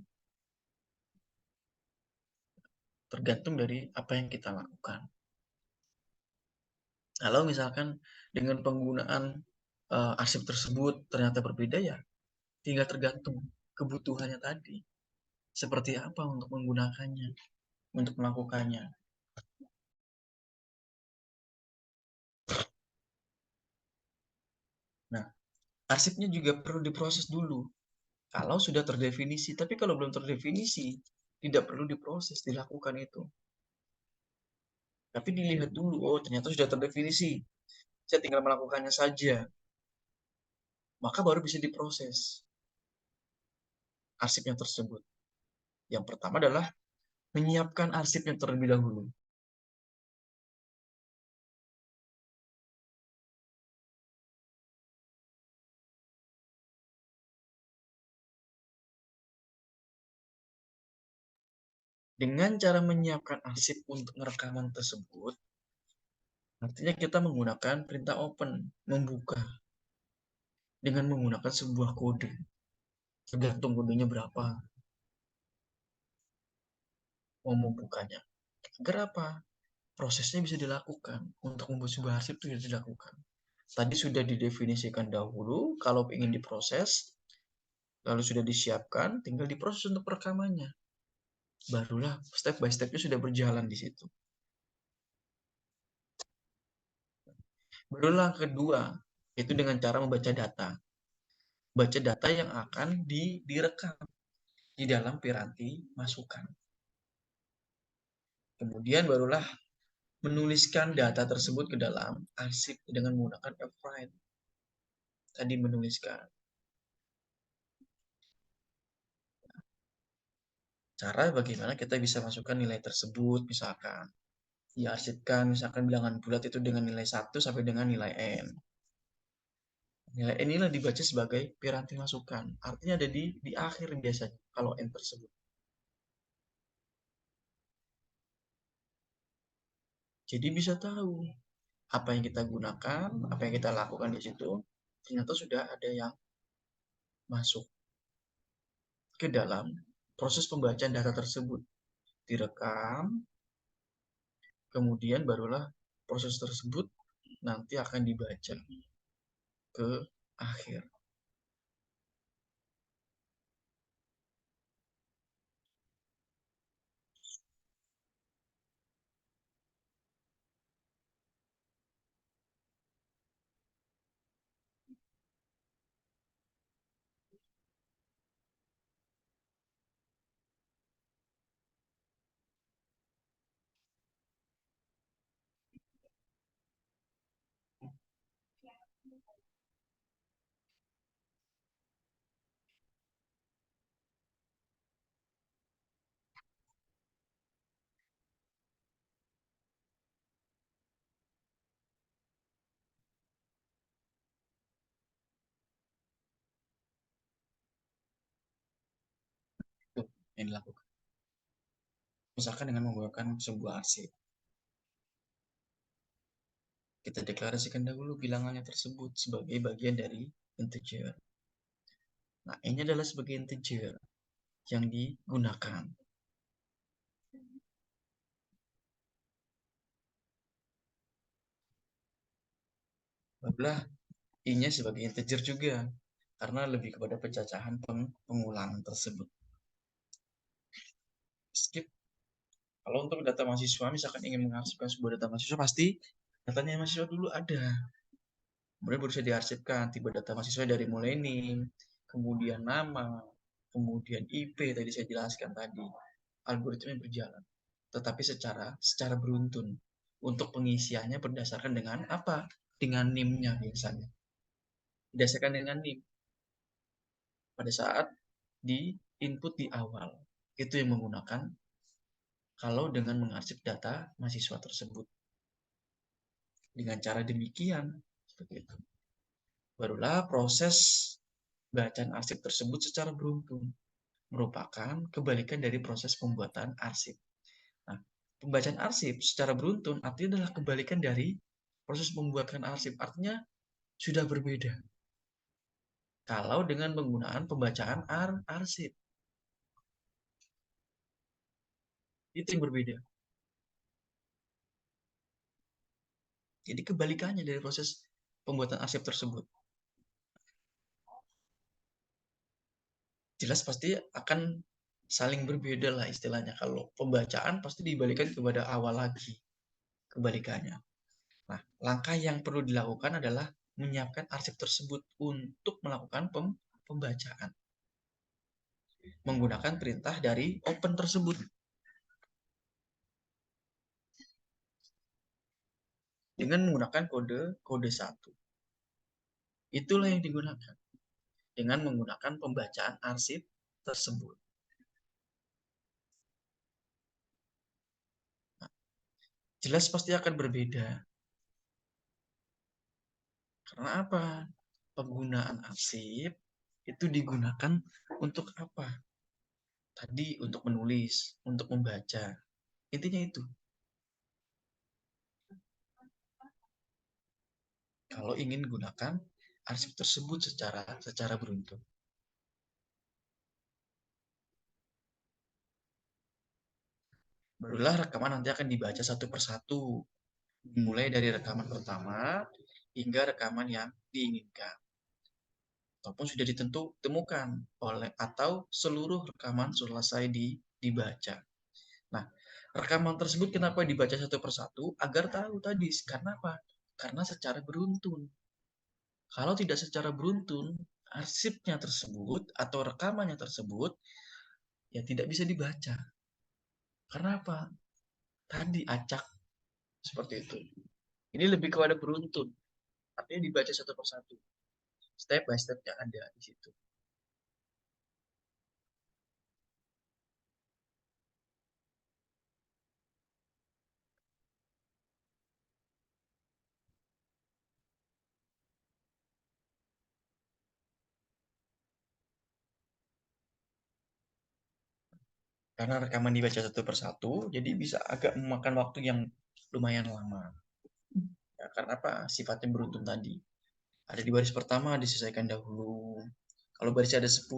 Tergantung dari apa yang kita lakukan. Kalau misalkan dengan penggunaan arsip tersebut ternyata berbeda, ya tinggal tergantung kebutuhannya tadi. Seperti apa untuk menggunakannya, untuk melakukannya. Nah, arsipnya juga perlu diproses dulu. Kalau sudah terdefinisi, tapi kalau belum terdefinisi, tidak perlu diproses, dilakukan itu. Tapi dilihat dulu, oh ternyata sudah terdefinisi. Saya tinggal melakukannya saja. Maka baru bisa diproses arsipnya tersebut. Yang pertama adalah menyiapkan arsipnya terlebih dahulu. Dengan cara menyiapkan arsip untuk rekaman tersebut, artinya kita menggunakan perintah open, membuka, dengan menggunakan sebuah kode. Tergantung kodenya berapa, mau membukanya. Agar apa? Prosesnya bisa dilakukan. Untuk membuat sebuah arsip itu bisa dilakukan. Tadi sudah didefinisikan dahulu, kalau ingin diproses, lalu sudah disiapkan, tinggal diproses untuk perekamannya. Barulah step by step-nya sudah berjalan di situ. Barulah kedua, itu dengan cara membaca data. Baca data yang akan direkam di dalam piranti masukan. Kemudian barulah menuliskan data tersebut ke dalam arsip dengan menggunakan fwrite. Tadi menuliskan. Cara bagaimana kita bisa masukkan nilai tersebut, misalkan diarsipkan, misalkan bilangan bulat itu dengan nilai 1 sampai dengan nilai n. Nilai n inilah dibaca sebagai piranti masukan. Artinya ada di akhir biasanya kalau n tersebut. Jadi bisa tahu apa yang kita gunakan, apa yang kita lakukan di situ, ternyata sudah ada yang masuk ke dalam proses pembacaan data tersebut. Direkam, kemudian barulah proses tersebut nanti akan dibaca ke akhir. yang dilakukan. Misalkan dengan menggunakan sebuah arsip. Kita deklarasikan dahulu bilangannya tersebut sebagai bagian dari integer. Nah, ini adalah sebagai integer yang digunakan. Barulah I-nya sebagai integer juga, karena lebih kepada pencacahan pengulangan tersebut. Skip. Kalau untuk data mahasiswa, misalkan ingin mengarsipkan sebuah data mahasiswa, pasti datanya mahasiswa dulu ada. Kemudian baru bisa diarsipkan, tiba data mahasiswa dari mulai name, kemudian nama, kemudian IP, tadi saya jelaskan tadi. Algoritma berjalan. Tetapi secara beruntun. Untuk pengisiannya berdasarkan dengan apa? Dengan NIM-nya biasanya. Berdasarkan dengan NIM. Pada saat di input di awal. Itu yang menggunakan kalau dengan mengarsip data mahasiswa tersebut. Dengan cara demikian, seperti itu. Barulah proses bacaan arsip tersebut secara beruntun. Merupakan kebalikan dari proses pembuatan arsip. Nah, pembacaan arsip secara beruntun artinya adalah kebalikan dari proses pembuatan arsip. Artinya sudah berbeda. Kalau dengan penggunaan pembacaan arsip. Itu yang berbeda. Jadi kebalikannya dari proses pembuatan arsip tersebut. Jelas pasti akan saling berbeda lah istilahnya. Kalau pembacaan pasti dibalikan kepada awal lagi. Kebalikannya. Nah, langkah yang perlu dilakukan adalah menyiapkan arsip tersebut untuk melakukan pembacaan. Menggunakan perintah dari open tersebut. Dengan menggunakan kode 1. Itulah yang digunakan. Dengan menggunakan pembacaan arsip tersebut. Nah, jelas pasti akan berbeda. Karena apa? Penggunaan arsip itu digunakan untuk apa? Tadi untuk menulis, untuk membaca. Intinya itu. Kalau ingin gunakan arsip tersebut secara beruntun. Barulah rekaman nanti akan dibaca satu persatu. Mulai dari rekaman pertama hingga rekaman yang diinginkan. Ataupun sudah ditemukan oleh atau seluruh rekaman selesai dibaca. Nah, rekaman tersebut kenapa dibaca satu persatu? Agar tahu tadi. Karena apa? Karena secara beruntun. Kalau tidak secara beruntun, arsipnya tersebut atau rekamannya tersebut ya tidak bisa dibaca. Karena apa? Tadi acak seperti itu. Ini lebih kepada beruntun. Artinya dibaca satu persatu. Step by step yang ada di situ. Karena rekaman dibaca satu persatu, jadi bisa agak memakan waktu yang lumayan lama. Ya, karena apa? Sifatnya beruntun tadi. Ada di baris pertama diselesaikan dahulu. Kalau barisnya ada 10,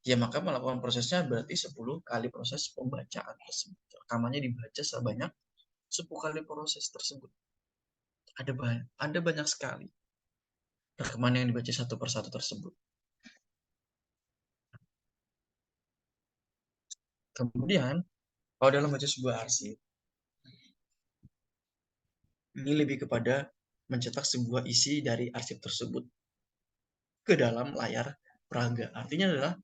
ya maka melakukan prosesnya berarti 10 kali proses pembacaan tersebut. Rekamannya dibaca sebanyak 10 kali proses tersebut. Ada banyak sekali rekaman yang dibaca satu persatu tersebut. Kemudian, kalau dalam baca sebuah arsip, ini lebih kepada mencetak sebuah isi dari arsip tersebut ke dalam layar peraga. Artinya adalah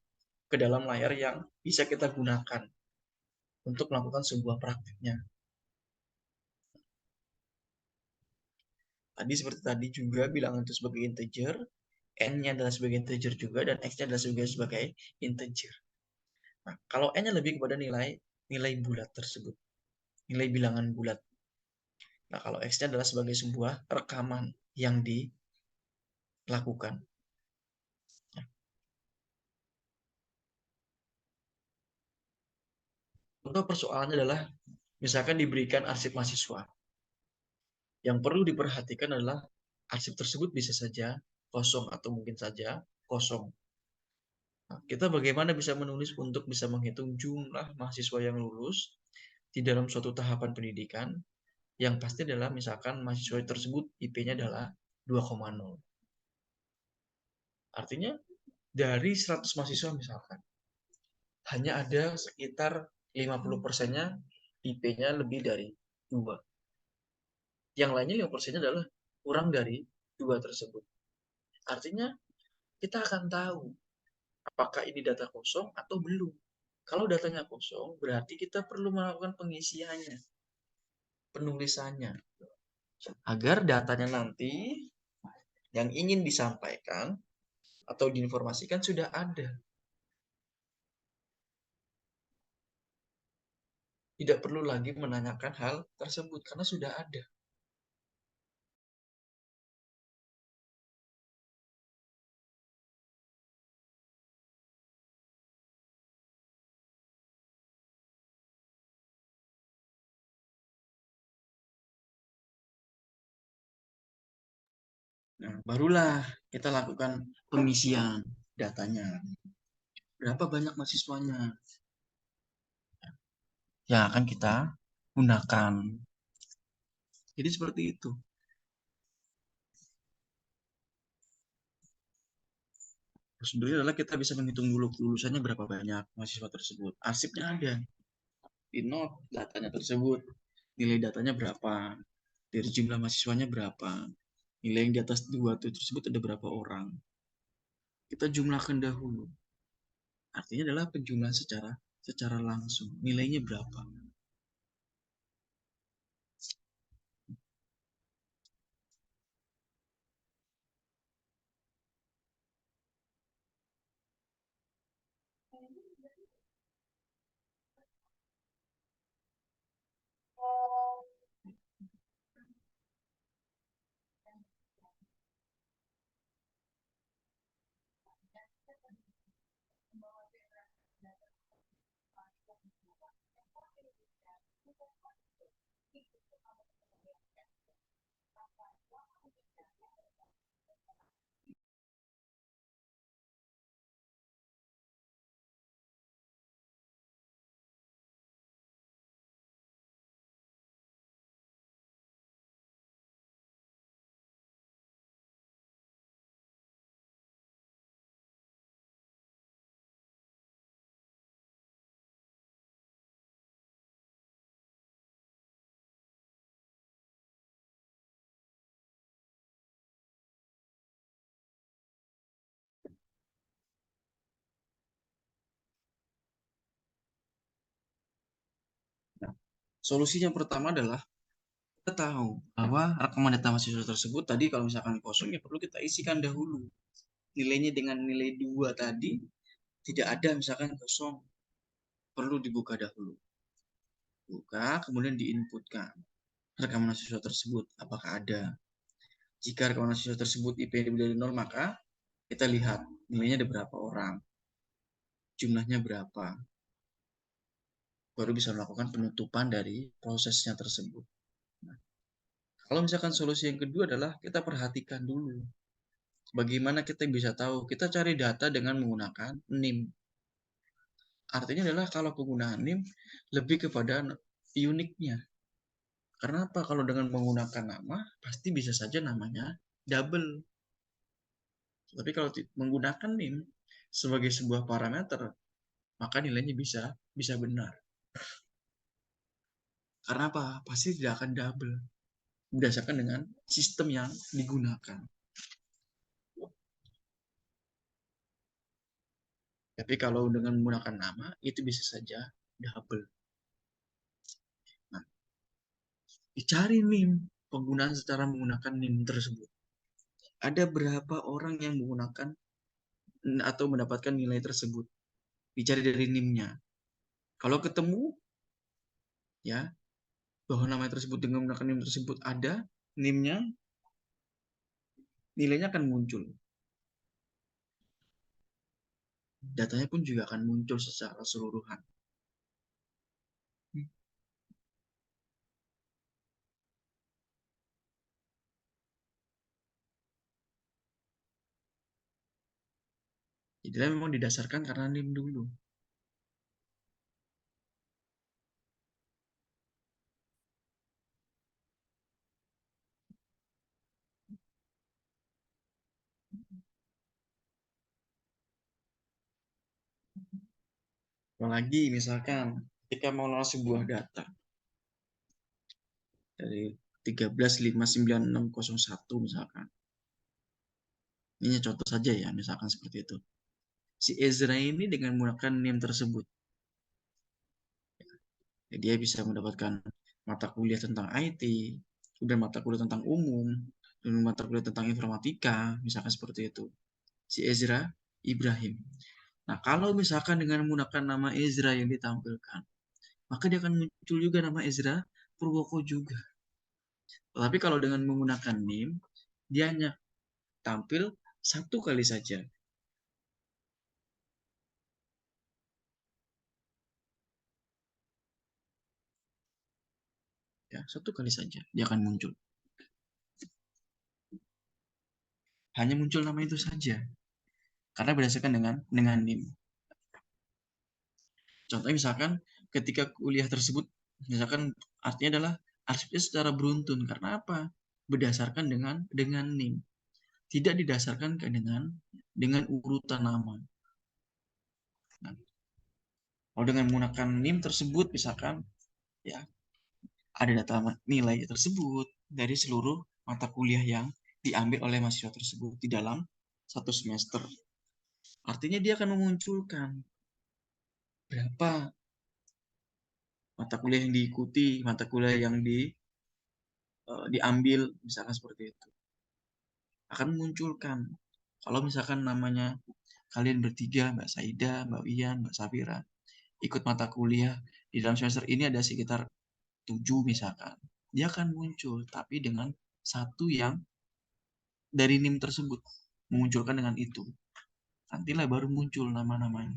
ke dalam layar yang bisa kita gunakan untuk melakukan sebuah praktiknya. Tadi seperti tadi juga bilangan itu sebagai integer, n-nya adalah sebagai integer juga, dan x-nya adalah sebagai integer. Nah, kalau n-nya lebih kepada nilai bulat tersebut, nilai bilangan bulat. Nah, kalau x-nya adalah sebagai sebuah rekaman yang dilakukan. Contoh persoalannya adalah misalkan diberikan arsip mahasiswa. Yang perlu diperhatikan adalah arsip tersebut bisa saja kosong atau mungkin saja kosong. Nah, kita bagaimana bisa menulis untuk bisa menghitung jumlah mahasiswa yang lulus di dalam suatu tahapan pendidikan yang pasti adalah misalkan mahasiswa tersebut IP-nya adalah 2,0. Artinya dari 100 mahasiswa misalkan hanya ada sekitar 50%-nya IP-nya lebih dari 2. Yang lainnya 5%-nya adalah kurang dari 2 tersebut. Artinya kita akan tahu apakah ini data kosong atau belum. Kalau datanya kosong, berarti kita perlu melakukan pengisiannya, penulisannya, agar datanya nanti yang ingin disampaikan atau diinformasikan sudah ada. Tidak perlu lagi menanyakan hal tersebut karena sudah ada. Nah, barulah kita lakukan pengisian datanya. Berapa banyak mahasiswanya yang akan kita gunakan. Jadi seperti itu. Prosedurnya adalah kita bisa menghitung dulu lulusannya berapa banyak mahasiswa tersebut. Arsipnya ada. Di note datanya tersebut. Nilai datanya berapa. Dari jumlah mahasiswanya berapa. Nilai yang di atas 2 tersebut ada berapa orang. Kita jumlahkan dahulu. Artinya adalah penjumlahan secara langsung. Nilainya berapa. Nah, solusi yang pertama adalah kita tahu bahwa rekaman data mahasiswa tersebut tadi kalau misalkan kosong ya perlu kita isikan dahulu. Nilainya dengan nilai 2 tadi tidak ada misalkan kosong. Perlu dibuka dahulu. Buka, kemudian diinputkan rekaman mahasiswa tersebut apakah ada. Jika rekaman mahasiswa tersebut IP lebih dari 0, maka kita lihat nilainya ada berapa orang. Jumlahnya berapa. Baru bisa melakukan penutupan dari prosesnya tersebut. Nah, kalau misalkan solusi yang kedua adalah kita perhatikan dulu. Bagaimana kita bisa tahu? Kita cari data dengan menggunakan NIM. Artinya adalah kalau penggunaan NIM lebih kepada uniknya. Karena apa? Kalau dengan menggunakan nama, pasti bisa saja namanya double. Tapi kalau menggunakan NIM sebagai sebuah parameter, maka nilainya bisa benar. Karena apa? Pasti tidak akan double. Berdasarkan dengan sistem yang digunakan. Tapi kalau dengan menggunakan nama, itu bisa saja double. Nah, dicari NIM, penggunaan secara menggunakan NIM tersebut. Ada berapa orang yang menggunakan atau mendapatkan nilai tersebut. Dicari dari NIM-nya. Kalau ketemu, ya, bahwa nama tersebut dengan menggunakan NIM tersebut ada, NIM-nya, nilainya akan muncul. Datanya pun juga akan muncul secara keseluruhan. Jadi memang didasarkan karena NIM dulu. Apalagi misalkan ketika mau lolos sebuah data dari 13.59601 misalkan. Ini contoh saja ya, misalkan seperti itu. Si Ezra ini dengan menggunakan NIM tersebut, ya, dia bisa mendapatkan mata kuliah tentang IT, kemudian mata kuliah tentang umum, dan mata kuliah tentang informatika, misalkan seperti itu. Si Ezra Ibrahim. Nah, kalau misalkan dengan menggunakan nama Ezra yang ditampilkan, maka dia akan muncul juga nama Ezra Purwoko juga. Tapi kalau dengan menggunakan NIM, dia hanya tampil satu kali saja. Ya, satu kali saja dia akan muncul. Hanya muncul nama itu saja. Karena berdasarkan dengan NIM. Contohnya misalkan ketika kuliah tersebut, misalkan artinya adalah arsipnya secara beruntun. Karena apa? Berdasarkan dengan NIM. Tidak didasarkan dengan urutan nama. Nah, kalau dengan menggunakan NIM tersebut, misalkan ya ada data nilai tersebut dari seluruh mata kuliah yang diambil oleh mahasiswa tersebut di dalam satu semester. Artinya dia akan memunculkan berapa mata kuliah yang diikuti, mata kuliah yang diambil, misalkan seperti itu. Akan memunculkan. Kalau misalkan namanya kalian bertiga, Mbak Saida, Mbak Wian, Mbak Safira, ikut mata kuliah di dalam semester ini ada sekitar 7 misalkan. Dia akan muncul, tapi dengan satu yang dari NIM tersebut. Memunculkan dengan itu. Nantilah baru muncul nama-namanya.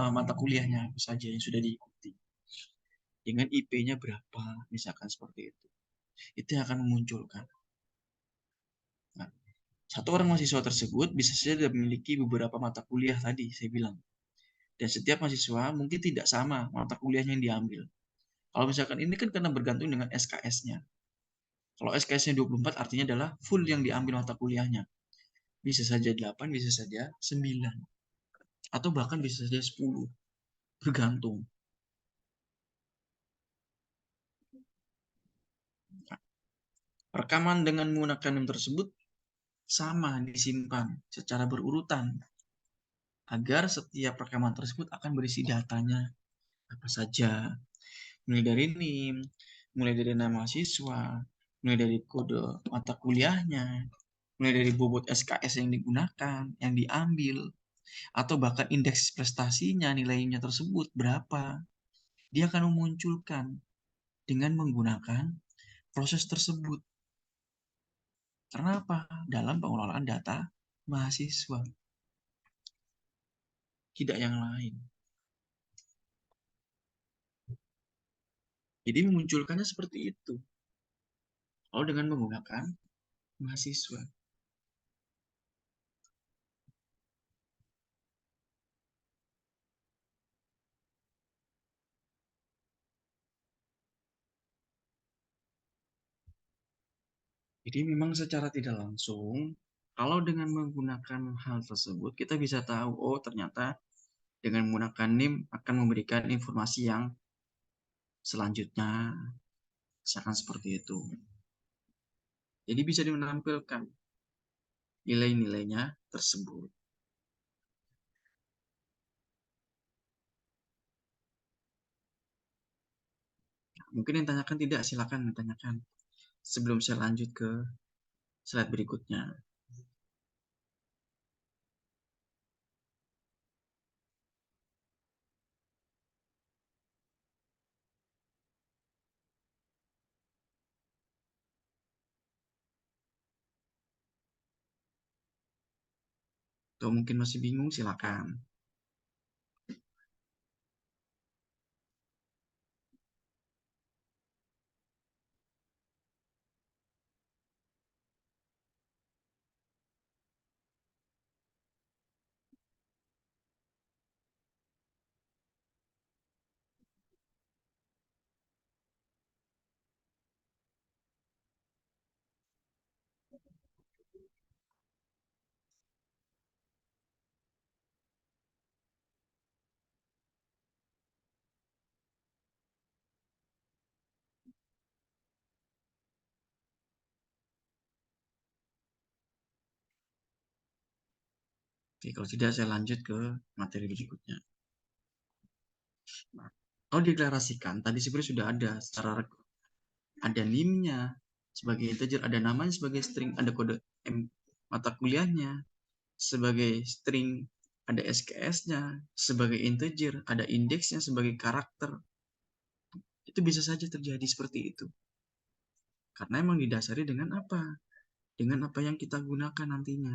Mata kuliahnya saja yang sudah diikuti. Dengan IP-nya berapa, misalkan seperti itu. Itu yang akan memunculkan. Nah, satu orang mahasiswa tersebut bisa saja memiliki beberapa mata kuliah tadi, saya bilang. Dan setiap mahasiswa mungkin tidak sama mata kuliahnya yang diambil. Kalau misalkan ini kan karena bergantung dengan SKS-nya. Kalau SKS-nya 24 artinya adalah full yang diambil mata kuliahnya. Bisa saja 8, bisa saja 9. Atau bahkan bisa saja 10. Bergantung. Rekaman dengan menggunakan NIM tersebut sama disimpan secara berurutan agar setiap rekaman tersebut akan berisi datanya apa saja, mulai dari NIM, mulai dari nama mahasiswa, mulai dari kode mata kuliahnya, mulai dari bobot SKS yang digunakan, yang diambil, atau bahkan indeks prestasinya, nilainya tersebut berapa. Dia akan memunculkan dengan menggunakan proses tersebut. Karena apa? Dalam pengelolaan data mahasiswa. Tidak yang lain. Jadi memunculkannya seperti itu. Kalau dengan menggunakan mahasiswa. Jadi memang secara tidak langsung, kalau dengan menggunakan hal tersebut, kita bisa tahu, oh ternyata dengan menggunakan NIM akan memberikan informasi yang selanjutnya, misalkan seperti itu. Jadi bisa menampilkan nilai-nilainya tersebut. Mungkin yang tanyakan tidak, silakan ditanyakan. Sebelum saya lanjut ke slide berikutnya. Atau mungkin masih bingung, silakan. Oke, kalau tidak saya lanjut ke materi berikutnya. Nah, kalau dideklarasikan, tadi sebenarnya sudah ada secara ada NIM-nya sebagai integer, ada namanya sebagai string, ada kode mata kuliahnya sebagai string, ada SKS-nya sebagai integer, ada indeksnya sebagai karakter. Itu bisa saja terjadi seperti itu. Karena emang didasari dengan apa? Dengan apa yang kita gunakan nantinya.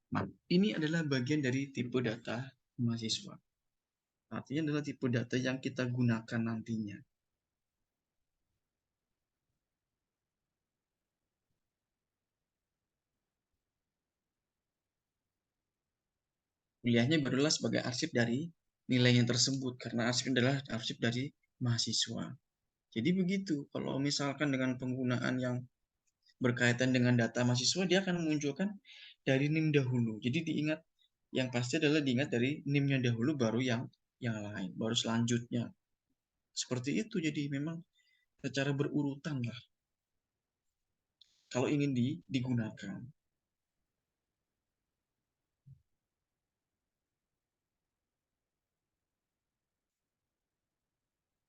Nah, ini adalah bagian dari tipe data mahasiswa. Artinya adalah tipe data yang kita gunakan nantinya. Kuliahnya barulah sebagai arsip dari nilainya tersebut, karena arsip adalah arsip dari mahasiswa. Jadi begitu, kalau misalkan dengan penggunaan yang berkaitan dengan data mahasiswa, dia akan memunculkan dari NIM dahulu. Jadi diingat, yang pasti adalah diingat dari NIM-nya dahulu, baru yang lain, baru selanjutnya. Seperti itu, jadi memang secara berurutan lah. Kalau ingin digunakan.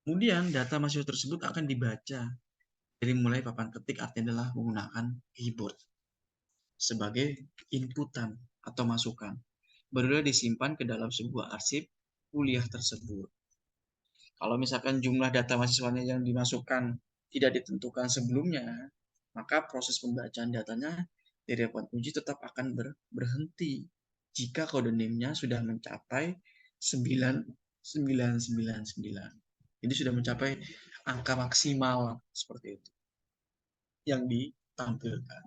Kemudian data mahasiswa tersebut akan dibaca dari mulai papan ketik, artinya adalah menggunakan keyboard sebagai inputan atau masukan. Barulah disimpan ke dalam sebuah arsip kuliah tersebut. Kalau misalkan jumlah data mahasiswanya yang dimasukkan tidak ditentukan sebelumnya, maka proses pembacaan datanya dari papan kunci tetap akan berhenti jika kode NIM-nya sudah mencapai 9999. Jadi sudah mencapai angka maksimal seperti itu yang ditampilkan.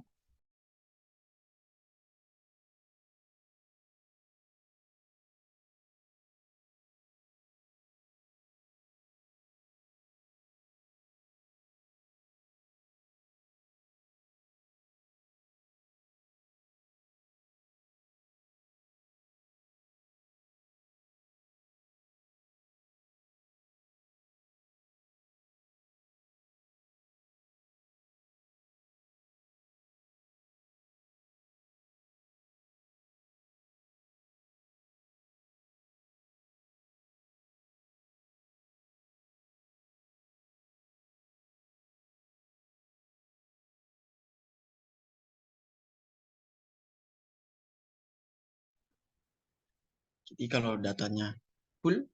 Jadi kalau datanya full,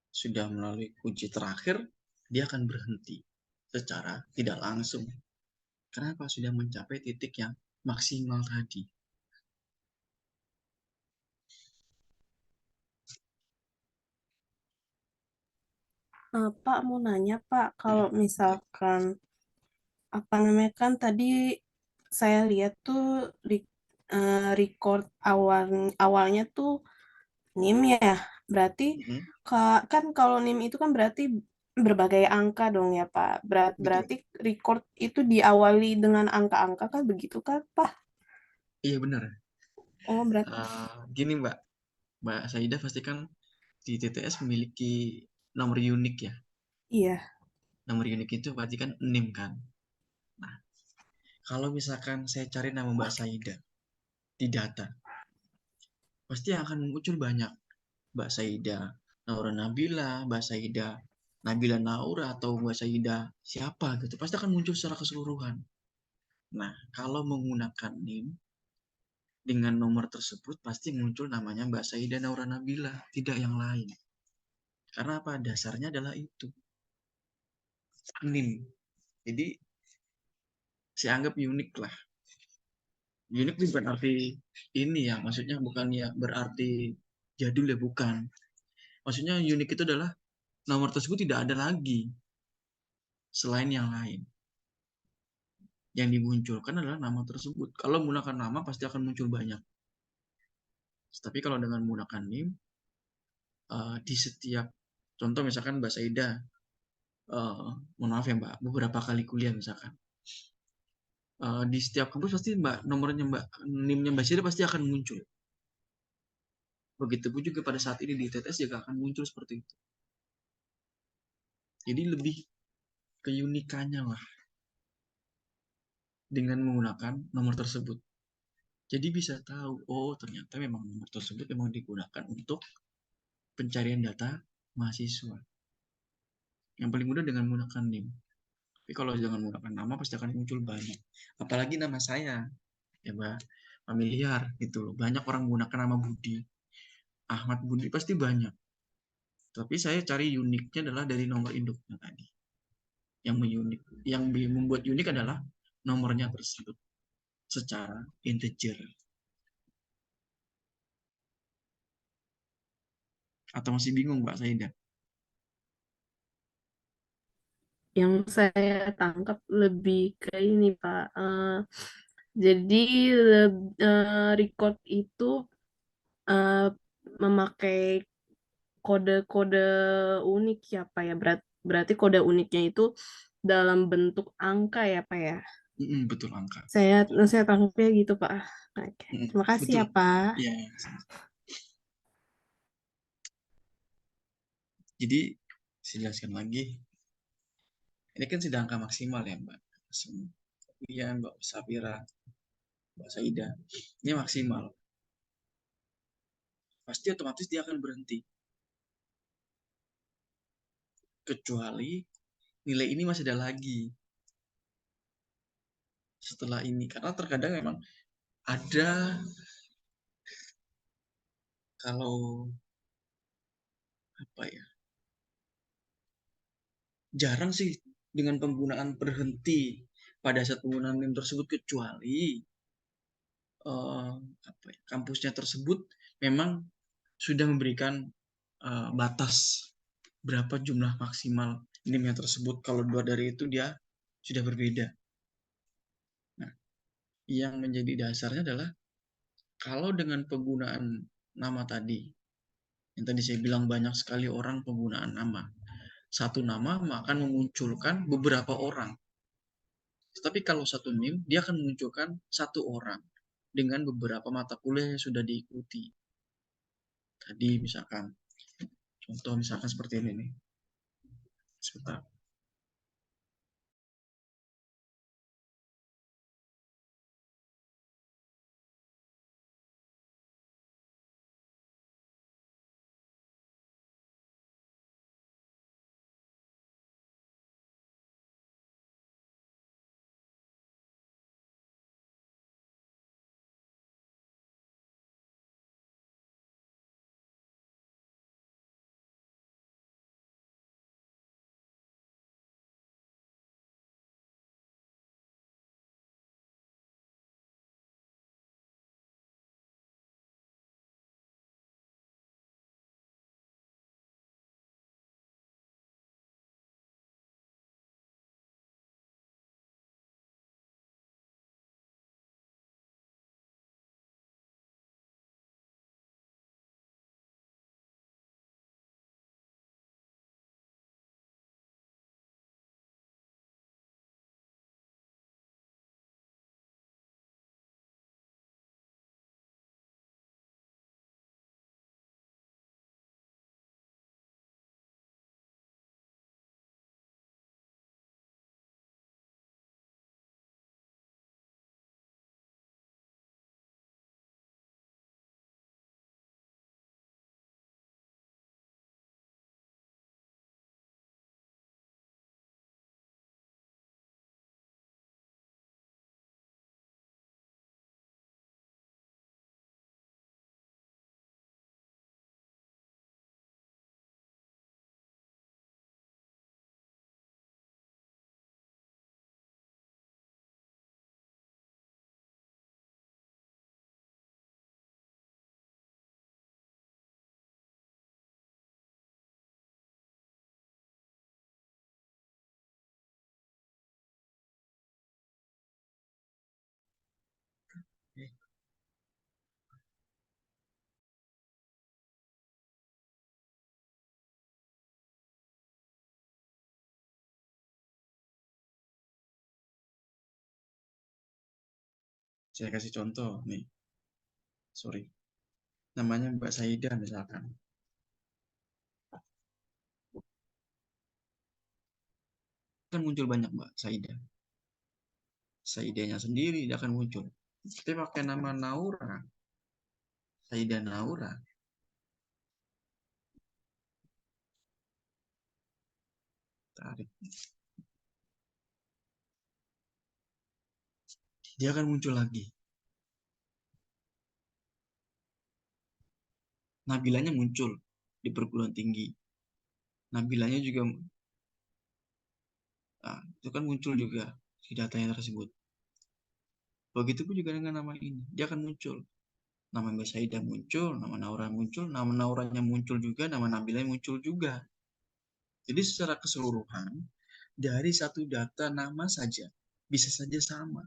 sudah melalui uji terakhir, dia akan berhenti secara tidak langsung. Kenapa? Sudah mencapai titik yang maksimal tadi. Pak mau nanya Pak, kalau misalkan apa namanya kan tadi saya lihat tuh record awalnya tuh NIM ya. Berarti kan kalau NIM itu kan berarti berbagai angka dong ya Pak. Berarti record itu diawali dengan angka-angka kan begitu kan Pak? Iya benar. Oh berarti Gini Mbak Saida pasti kan di TTS memiliki nomor unik ya. iya. Nomor unik itu berarti kan NIM kan. Nah, kalau misalkan saya cari nama Mbak Saida di data, pasti akan muncul banyak Mbak Saida Naura Nabila, Mbak Saida Nabila Naura, atau Mbak Saida siapa gitu. Pasti akan muncul secara keseluruhan. Nah, kalau menggunakan NIM dengan nomor tersebut pasti muncul namanya Mbak Saida Naura Nabila, tidak yang lain. Karena apa? Dasarnya adalah itu. NIM. Jadi saya anggap unik lah. Unik itu bukan arti ini ya, maksudnya bukan ya berarti jadul ya, bukan. Maksudnya unik itu adalah nomor tersebut tidak ada lagi selain yang lain. Yang dimunculkan adalah nama tersebut. Kalau menggunakan nama pasti akan muncul banyak. Tapi kalau dengan menggunakan NIM, di setiap contoh misalkan Mbak Saida, mohon maaf ya Mbak, beberapa kali kuliah misalkan, di setiap kampus pasti nomornya NIM-nya Mbak Saida pasti akan muncul. Begitupun juga pada saat ini di TTS juga akan muncul seperti itu. Jadi lebih keunikannya lah dengan menggunakan nomor tersebut. Jadi bisa tahu, oh ternyata memang nomor tersebut memang digunakan untuk pencarian data mahasiswa. Yang paling mudah dengan menggunakan NIM. Tapi kalau jangan menggunakan nama pasti akan muncul banyak. Apalagi nama saya, ya Mbak, familiar gitu loh. Banyak orang menggunakan nama Budi. Ahmad Budi pasti banyak. Tapi saya cari uniknya adalah dari nomor induknya tadi. Yang membuat unik adalah nomornya tersebut secara integer. Atau masih bingung Mbak Saida? Yang saya tangkap lebih ke ini, Pak. Jadi record itu eh, memakai kode-kode unik ya, Pak ya. Berarti kode uniknya itu dalam bentuk angka ya, Pak ya. Betul angka. Saya tangkapnya gitu, Pak. Oke. Terima kasih Betul. ya, Pak. Ya. Jadi saya jelaskan lagi. Ini kan sudah angka maksimal ya Mbak. Iya Mbak Safira, Mbak Saida. Ini maksimal. Pasti otomatis dia akan berhenti. Kecuali nilai ini masih ada lagi setelah ini. Karena terkadang memang ada kalau apa ya, jarang sih dengan penggunaan berhenti pada saat penggunaan NIM tersebut kecuali kampusnya tersebut memang sudah memberikan batas berapa jumlah maksimal NIM-nya tersebut. Kalau dua dari itu dia sudah berbeda. Nah, yang menjadi dasarnya adalah kalau dengan penggunaan nama tadi, yang tadi saya bilang banyak sekali orang penggunaan nama. Satu nama akan memunculkan beberapa orang. Tapi kalau satu NIM, dia akan memunculkan satu orang dengan beberapa mata kuliah yang sudah diikuti. Tadi misalkan, contoh misalkan seperti ini nih. Sebentar. Saya kasih contoh nih. Sorry. Namanya Mbak Saida misalkan. Kan muncul banyak Mbak Saida. Saidanya sendiri dia akan muncul. Kita pakai nama Naura, Saida Naura. Tarik. Dia akan muncul lagi. Nabilanya muncul di perguruan tinggi. Nabilanya juga, nah, itu kan muncul juga di datanya tersebut. Begitupun juga dengan nama ini, dia akan muncul. Nama Mbak Saida muncul, nama Naura muncul, nama Nauranya muncul juga, nama Nabilanya muncul juga. Jadi secara keseluruhan, dari satu data nama saja, bisa saja sama.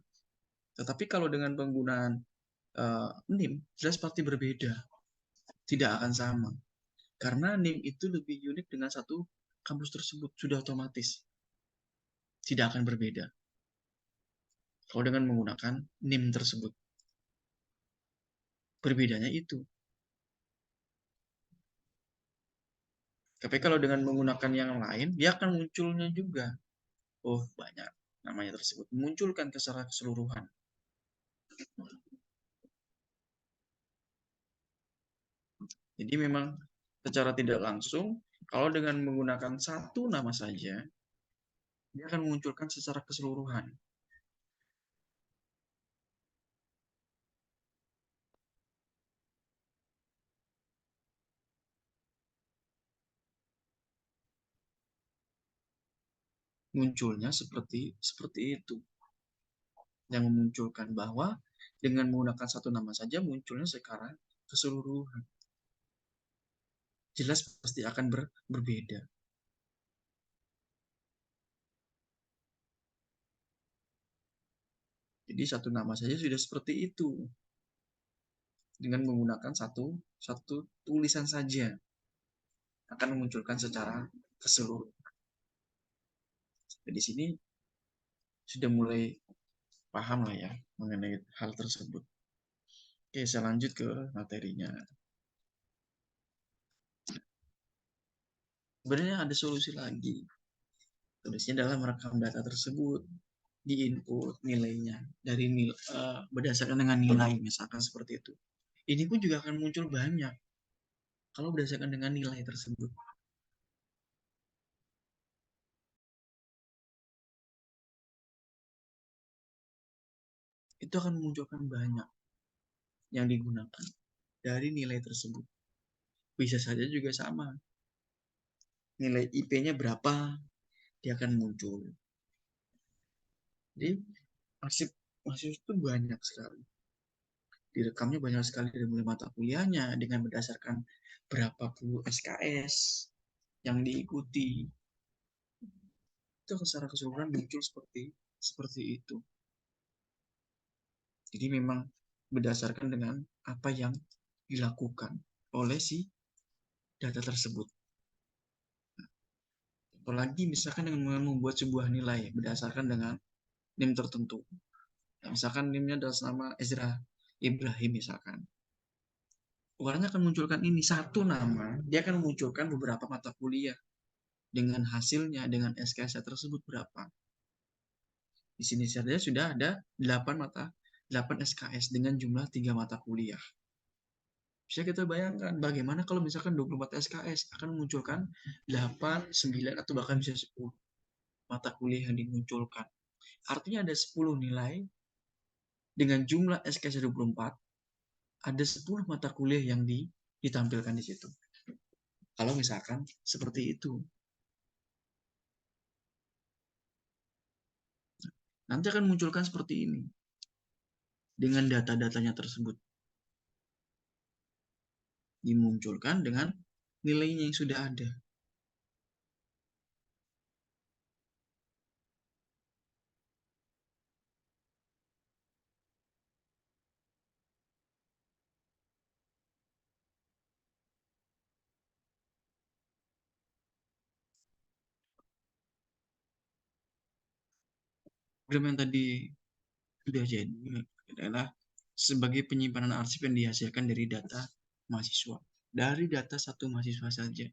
Tetapi kalau dengan penggunaan NIM, jelas pasti berbeda. Tidak akan sama. Karena NIM itu lebih unik dengan satu kampus tersebut, sudah otomatis. Tidak akan berbeda. Kalau dengan menggunakan NIM tersebut. Berbedanya itu. Tapi kalau dengan menggunakan yang lain, dia akan munculnya juga. Oh, banyak namanya tersebut. Munculkan secara keseluruhan. Jadi memang secara tidak langsung, kalau dengan menggunakan satu nama saja, dia akan memunculkan secara keseluruhan. Munculnya seperti itu. Yang memunculkan bahwa dengan menggunakan satu nama saja munculnya secara keseluruhan. Jelas pasti akan berbeda. Jadi satu nama saja sudah seperti itu. Dengan menggunakan satu tulisan saja akan memunculkan secara keseluruhan. Di sini sudah mulai paham lah ya mengenai hal tersebut. Oke, saya lanjut ke materinya. Sebenarnya ada solusi lagi. Solusinya adalah merekam data tersebut, di input nilainya dari berdasarkan dengan nilai misalkan seperti itu. Ini pun juga akan muncul banyak kalau berdasarkan dengan nilai tersebut. Itu akan memunculkan banyak yang digunakan dari nilai tersebut. Bisa saja juga sama. Nilai IP-nya berapa, dia akan muncul. Jadi arsip itu banyak sekali. Direkamnya banyak sekali dari mulai mata kuliahnya dengan berdasarkan berapa puluh SKS yang diikuti. Itu secara keseluruhan muncul seperti itu. Jadi memang berdasarkan dengan apa yang dilakukan oleh si data tersebut. Apalagi misalkan dengan membuat sebuah nilai berdasarkan dengan NIM tertentu. Nah, misalkan NIM-nya adalah nama Ezra Ibrahim misalkan. Orangnya akan munculkan ini satu nama, dia akan memunculkan beberapa mata kuliah dengan hasilnya, dengan SKS tersebut berapa. Di sini saja sudah ada 8 SKS dengan jumlah 3 mata kuliah. Bisa kita bayangkan bagaimana kalau misalkan 24 SKS akan memunculkan 8, 9, atau bahkan bisa 10 mata kuliah yang dimunculkan. Artinya ada 10 nilai dengan jumlah SKS 24, ada 10 mata kuliah yang ditampilkan di situ. Kalau misalkan seperti itu. Nanti akan munculkan seperti ini. Dengan data-datanya tersebut. Dimunculkan dengan nilainya yang sudah ada. Program yang tadi sudah jadi adalah sebagai penyimpanan arsip yang dihasilkan dari data mahasiswa. Dari data satu mahasiswa saja,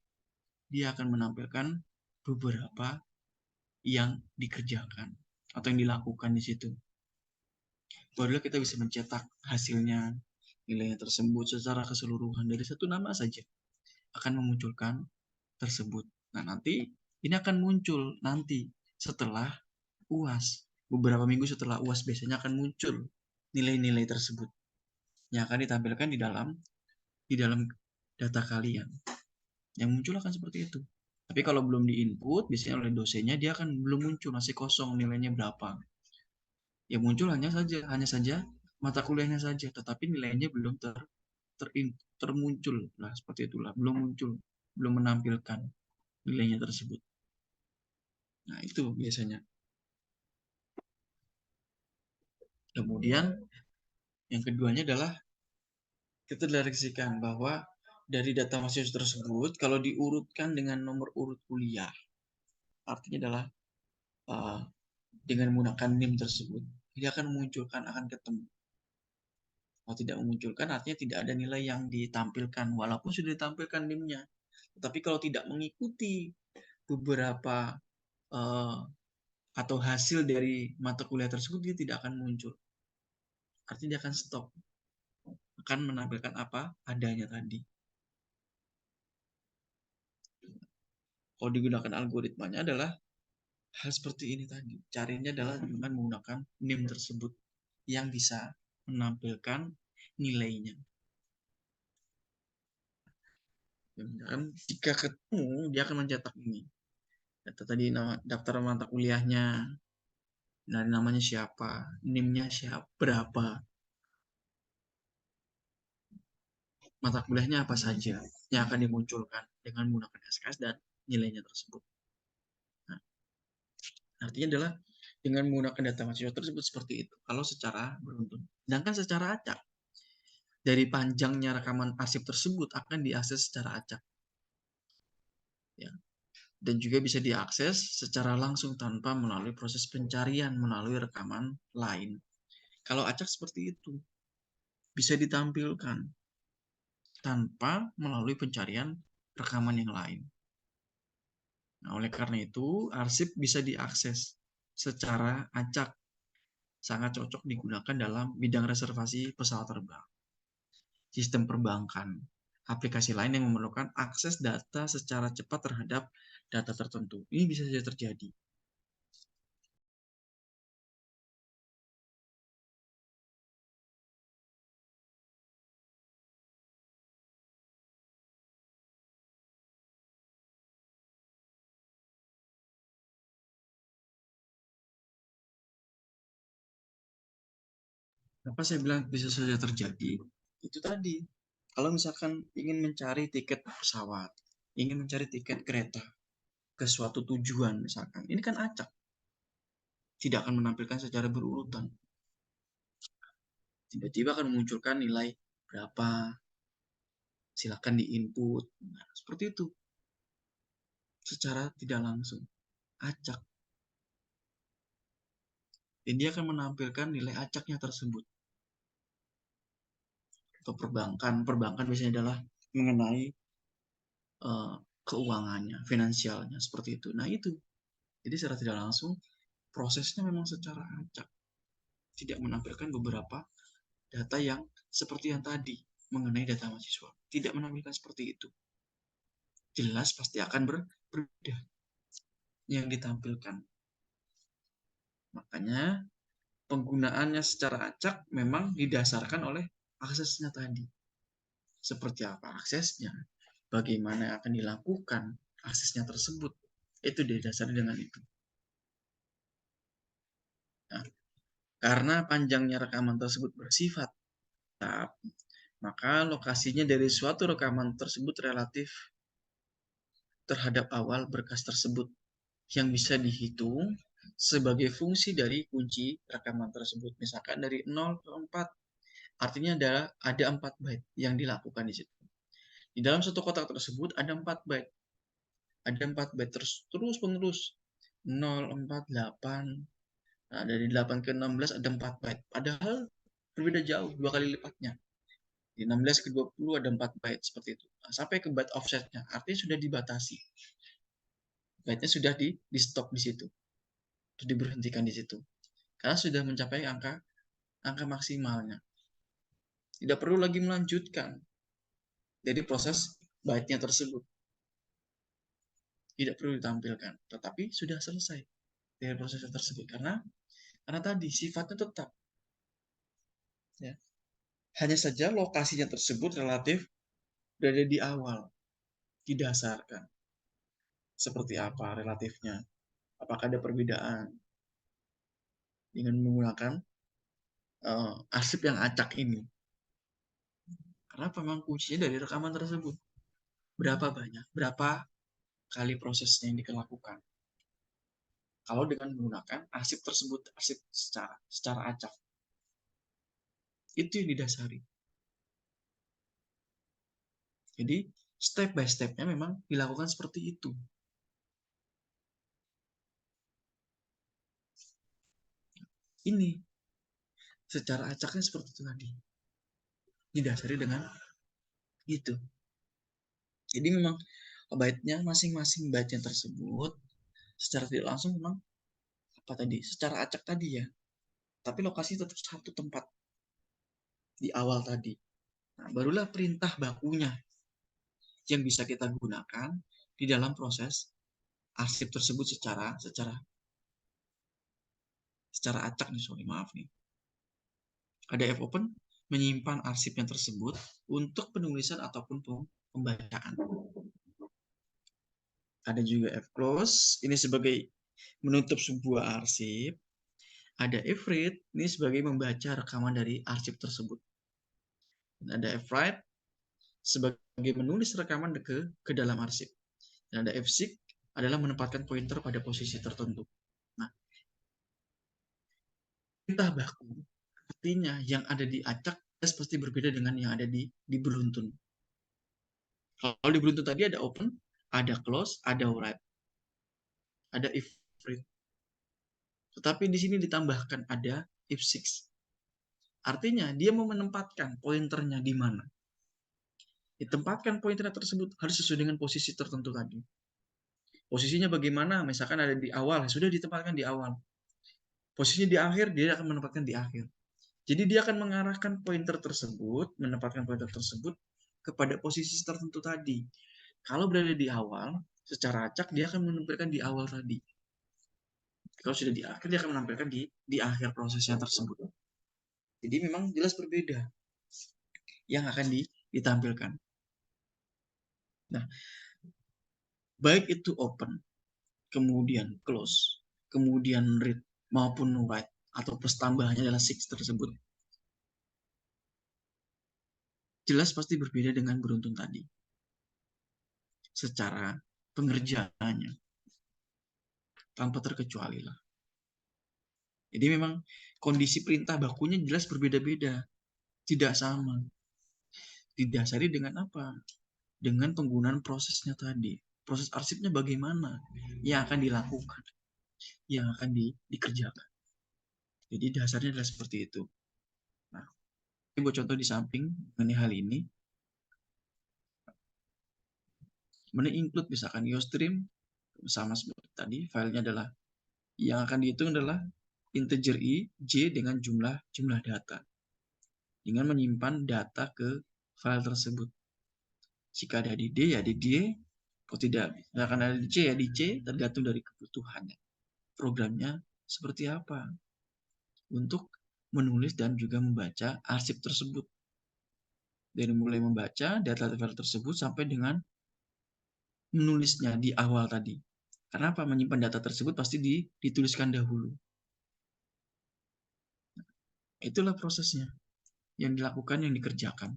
dia akan menampilkan beberapa yang dikerjakan atau yang dilakukan di situ. Barulah kita bisa mencetak hasilnya, nilainya tersebut secara keseluruhan dari satu nama saja akan memunculkan tersebut. Nah, nanti ini akan muncul nanti setelah UAS. Beberapa minggu setelah UAS biasanya akan muncul nilai-nilai tersebut yang akan ditampilkan di dalam data kalian. Yang muncul akan seperti itu. Tapi kalau belum di-input, biasanya oleh dosennya dia akan belum muncul, masih kosong nilainya berapa. Ya muncul hanya saja mata kuliahnya saja, tetapi nilainya belum termuncul. Nah, seperti itulah, belum muncul, belum menampilkan nilainya tersebut. Nah, itu biasanya. Kemudian yang keduanya adalah kita direksikan bahwa dari data mahasiswa tersebut kalau diurutkan dengan nomor urut kuliah, artinya adalah dengan menggunakan NIM tersebut, dia akan memunculkan, akan ketemu. Kalau tidak memunculkan, artinya tidak ada nilai yang ditampilkan, walaupun sudah ditampilkan NIM-nya. Tetapi kalau tidak mengikuti beberapa atau hasil dari mata kuliah tersebut, dia tidak akan muncul. Artinya dia akan stop. Akan menampilkan apa adanya tadi. Kalau digunakan algoritmanya adalah hal seperti ini tadi. Carinya adalah dengan menggunakan NIM tersebut yang bisa menampilkan nilainya. Dan jika ketemu, dia akan mencetak ini. Data tadi nama daftar mata kuliahnya, dari namanya siapa, NIM-nya siapa, berapa, mata kuliahnya apa saja yang akan dimunculkan dengan menggunakan SKS dan nilainya tersebut. Nah, artinya adalah dengan menggunakan data mahasiswa tersebut seperti itu, kalau secara beruntun. Sedangkan secara acak, dari panjangnya rekaman arsip tersebut akan diakses secara acak. Ya. Dan juga bisa diakses secara langsung tanpa melalui proses pencarian melalui rekaman lain. Kalau acak seperti itu, bisa ditampilkan tanpa melalui pencarian rekaman yang lain. Nah, oleh karena itu, arsip bisa diakses secara acak. Sangat cocok digunakan dalam bidang reservasi pesawat terbang, sistem perbankan, aplikasi lain yang memerlukan akses data secara cepat terhadap data tertentu. Ini bisa saja terjadi. Kenapa saya bilang bisa saja terjadi? Itu tadi, kalau misalkan ingin mencari tiket pesawat, ingin mencari tiket kereta ke suatu tujuan misalkan, ini kan acak. Tidak akan menampilkan secara berurutan. Tiba-tiba akan memunculkan nilai berapa, silakan di-input. Nah, seperti itu. Secara tidak langsung. Acak. Dan dia akan menampilkan nilai acaknya tersebut. Atau perbankan. Perbankan biasanya adalah mengenai keuangannya, finansialnya, seperti itu. Nah, itu. Jadi secara tidak langsung, prosesnya memang secara acak. Tidak menampilkan beberapa data yang seperti yang tadi, mengenai data mahasiswa. Tidak menampilkan seperti itu. Jelas pasti akan berbeda yang ditampilkan. Makanya penggunaannya secara acak memang didasarkan oleh aksesnya tadi. Seperti apa aksesnya, bagaimana akan dilakukan aksesnya tersebut, itu didasari dengan itu. Nah, karena panjangnya rekaman tersebut bersifat tetap, maka lokasinya dari suatu rekaman tersebut relatif terhadap awal berkas tersebut yang bisa dihitung sebagai fungsi dari kunci rekaman tersebut. Misalkan dari 0 ke 4, artinya ada 4 byte yang dilakukan di situ. Di dalam satu kotak tersebut ada 4 byte. Ada 4 byte terus menerus. 0, 4, 8. Nah, dari 8 ke 16 ada 4 byte. Padahal berbeda jauh, 2 kali lipatnya. Di 16 ke 20 ada 4 byte seperti itu. Nah, sampai ke byte offsetnya, artinya sudah dibatasi. Byte-nya sudah di stop di situ. Terus diberhentikan di situ. Karena sudah mencapai angka maksimalnya. Tidak perlu lagi melanjutkan dari proses baitnya tersebut. Tidak perlu ditampilkan, tetapi sudah selesai dari proses tersebut karena tadi sifatnya tetap. Ya. Hanya saja lokasinya tersebut relatif berada di awal, didasarkan. Seperti apa relatifnya? Apakah ada perbedaan dengan menggunakan arsip yang acak ini? Karena memang kuncinya dari rekaman tersebut. Berapa banyak, berapa kali prosesnya yang dilakukan. Kalau dengan menggunakan arsip tersebut, arsip secara acak. Itu yang didasari. Jadi, step by step-nya memang dilakukan seperti itu. Ini, secara acaknya seperti itu tadi. Didasari dengan itu. Jadi memang baitnya masing-masing baitnya tersebut secara tidak langsung memang apa tadi? Secara acak tadi ya. Tapi lokasi tetap satu tempat di awal tadi. Nah, barulah perintah bakunya yang bisa kita gunakan di dalam proses arsip tersebut secara acak nih, maaf nih. Ada fopen menyimpan arsipnya tersebut untuk penulisan ataupun pembacaan. Ada juga fclose, ini sebagai menutup sebuah arsip. Ada fread, ini sebagai membaca rekaman dari arsip tersebut. Dan ada fwrite sebagai menulis rekaman ke dalam arsip. Dan ada fseek adalah menempatkan pointer pada posisi tertentu. Nah, perintah baku artinya yang ada di acak pasti berbeda dengan yang ada di beruntun. Kalau di beruntun tadi ada open, ada close, ada write, ada if read. Tetapi di sini ditambahkan ada if six. Artinya dia mau menempatkan pointernya di mana. Ditempatkan pointer tersebut harus sesuai dengan posisi tertentu tadi. Posisinya bagaimana? Misalkan ada di awal, sudah ditempatkan di awal. Posisinya di akhir, dia akan menempatkan di akhir. Jadi dia akan mengarahkan pointer tersebut, menempatkan pointer tersebut kepada posisi tertentu tadi. Kalau berada di awal, secara acak dia akan menampilkan di awal tadi. Kalau sudah di akhir, dia akan menampilkan di akhir prosesnya tersebut. Jadi memang jelas berbeda yang akan ditampilkan. Nah, baik itu open, kemudian close, kemudian read, maupun write, atau plus tambahannya adalah six tersebut. Jelas pasti berbeda dengan beruntun tadi. Secara pengerjaannya. Tanpa terkecuali lah. Jadi memang kondisi perintah bakunya jelas berbeda-beda. Tidak sama. Didasari dengan apa? Dengan penggunaan prosesnya tadi. Proses arsipnya bagaimana yang akan dilakukan, yang akan dikerjakan. Jadi dasarnya adalah seperti itu. Nah, ini buat contoh di samping mengenai hal ini. Men-include misalkan IOStream sama seperti tadi, filenya adalah yang akan dihitung adalah integer i, j dengan jumlah data. Dengan menyimpan data ke file tersebut. Jika ada di D, ya di D. Kalau tidak akan ada di C, ya di C, tergantung dari kebutuhannya. Programnya seperti apa untuk menulis dan juga membaca arsip tersebut. Dari mulai membaca data file tersebut sampai dengan menulisnya di awal tadi. Karena apa? Menyimpan data tersebut pasti dituliskan dahulu. Itulah prosesnya yang dilakukan, yang dikerjakan.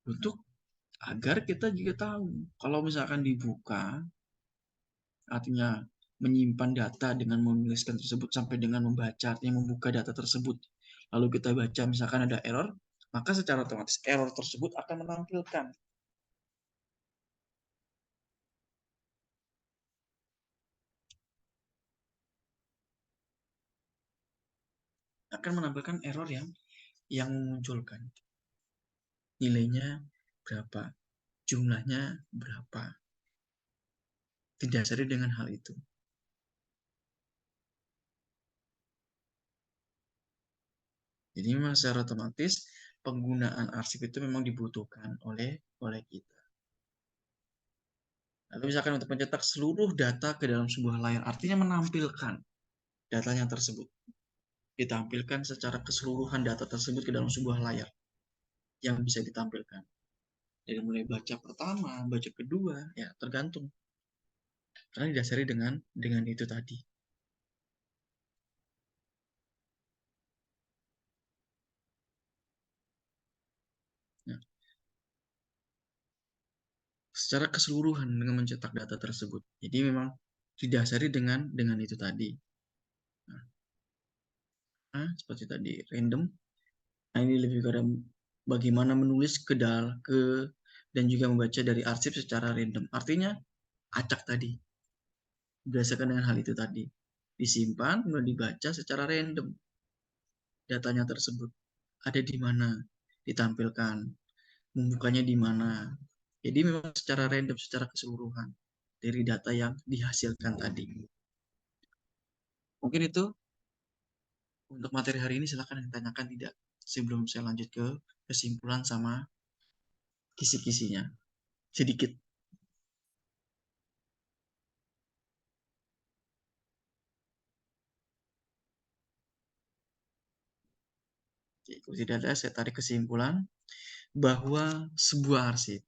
Untuk agar kita juga tahu, kalau misalkan dibuka, artinya menyimpan data dengan menuliskan tersebut sampai dengan membaca, artinya membuka data tersebut. Lalu kita baca misalkan ada error, maka secara otomatis error tersebut akan menampilkan. Akan menampilkan error yang memunculkan. Nilainya berapa, jumlahnya berapa. Didasari dengan hal itu. Jadi memang secara otomatis penggunaan arsip itu memang dibutuhkan oleh kita. Lalu misalkan untuk mencetak seluruh data ke dalam sebuah layar, artinya menampilkan datanya tersebut. Ditampilkan secara keseluruhan data tersebut ke dalam sebuah layar yang bisa ditampilkan. Dari mulai baca pertama, baca kedua, ya tergantung. Karena didasari dengan itu tadi. Nah, secara keseluruhan dengan mencetak data tersebut. Jadi memang didasari dengan itu tadi. Nah, seperti tadi random. Nah, ini lebih pada bagaimana menulis ke dan juga membaca dari arsip secara random. Artinya acak tadi. Berdasarkan dengan hal itu tadi. Disimpan, kemudian dibaca secara random. Datanya tersebut ada di mana ditampilkan, membukanya di mana. Jadi memang secara random, secara keseluruhan dari data yang dihasilkan tadi. Mungkin itu untuk materi hari ini, silakan ditanyakan tidak sebelum saya lanjut ke kesimpulan sama kisi-kisinya sedikit. Kalau tidak ada, saya tarik kesimpulan bahwa sebuah arsip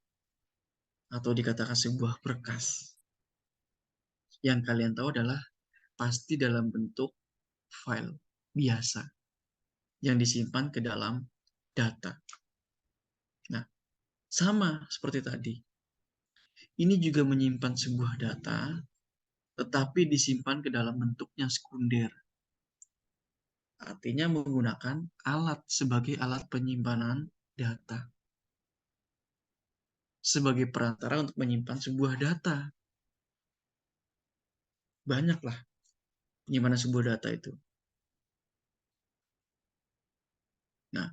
atau dikatakan sebuah berkas yang kalian tahu adalah pasti dalam bentuk file biasa yang disimpan ke dalam data. Nah, sama seperti tadi. Ini juga menyimpan sebuah data, tetapi disimpan ke dalam bentuknya sekunder. Artinya menggunakan alat sebagai alat penyimpanan data. Sebagai perantara untuk menyimpan sebuah data. Banyaklah penyimpanan sebuah data itu. Nah,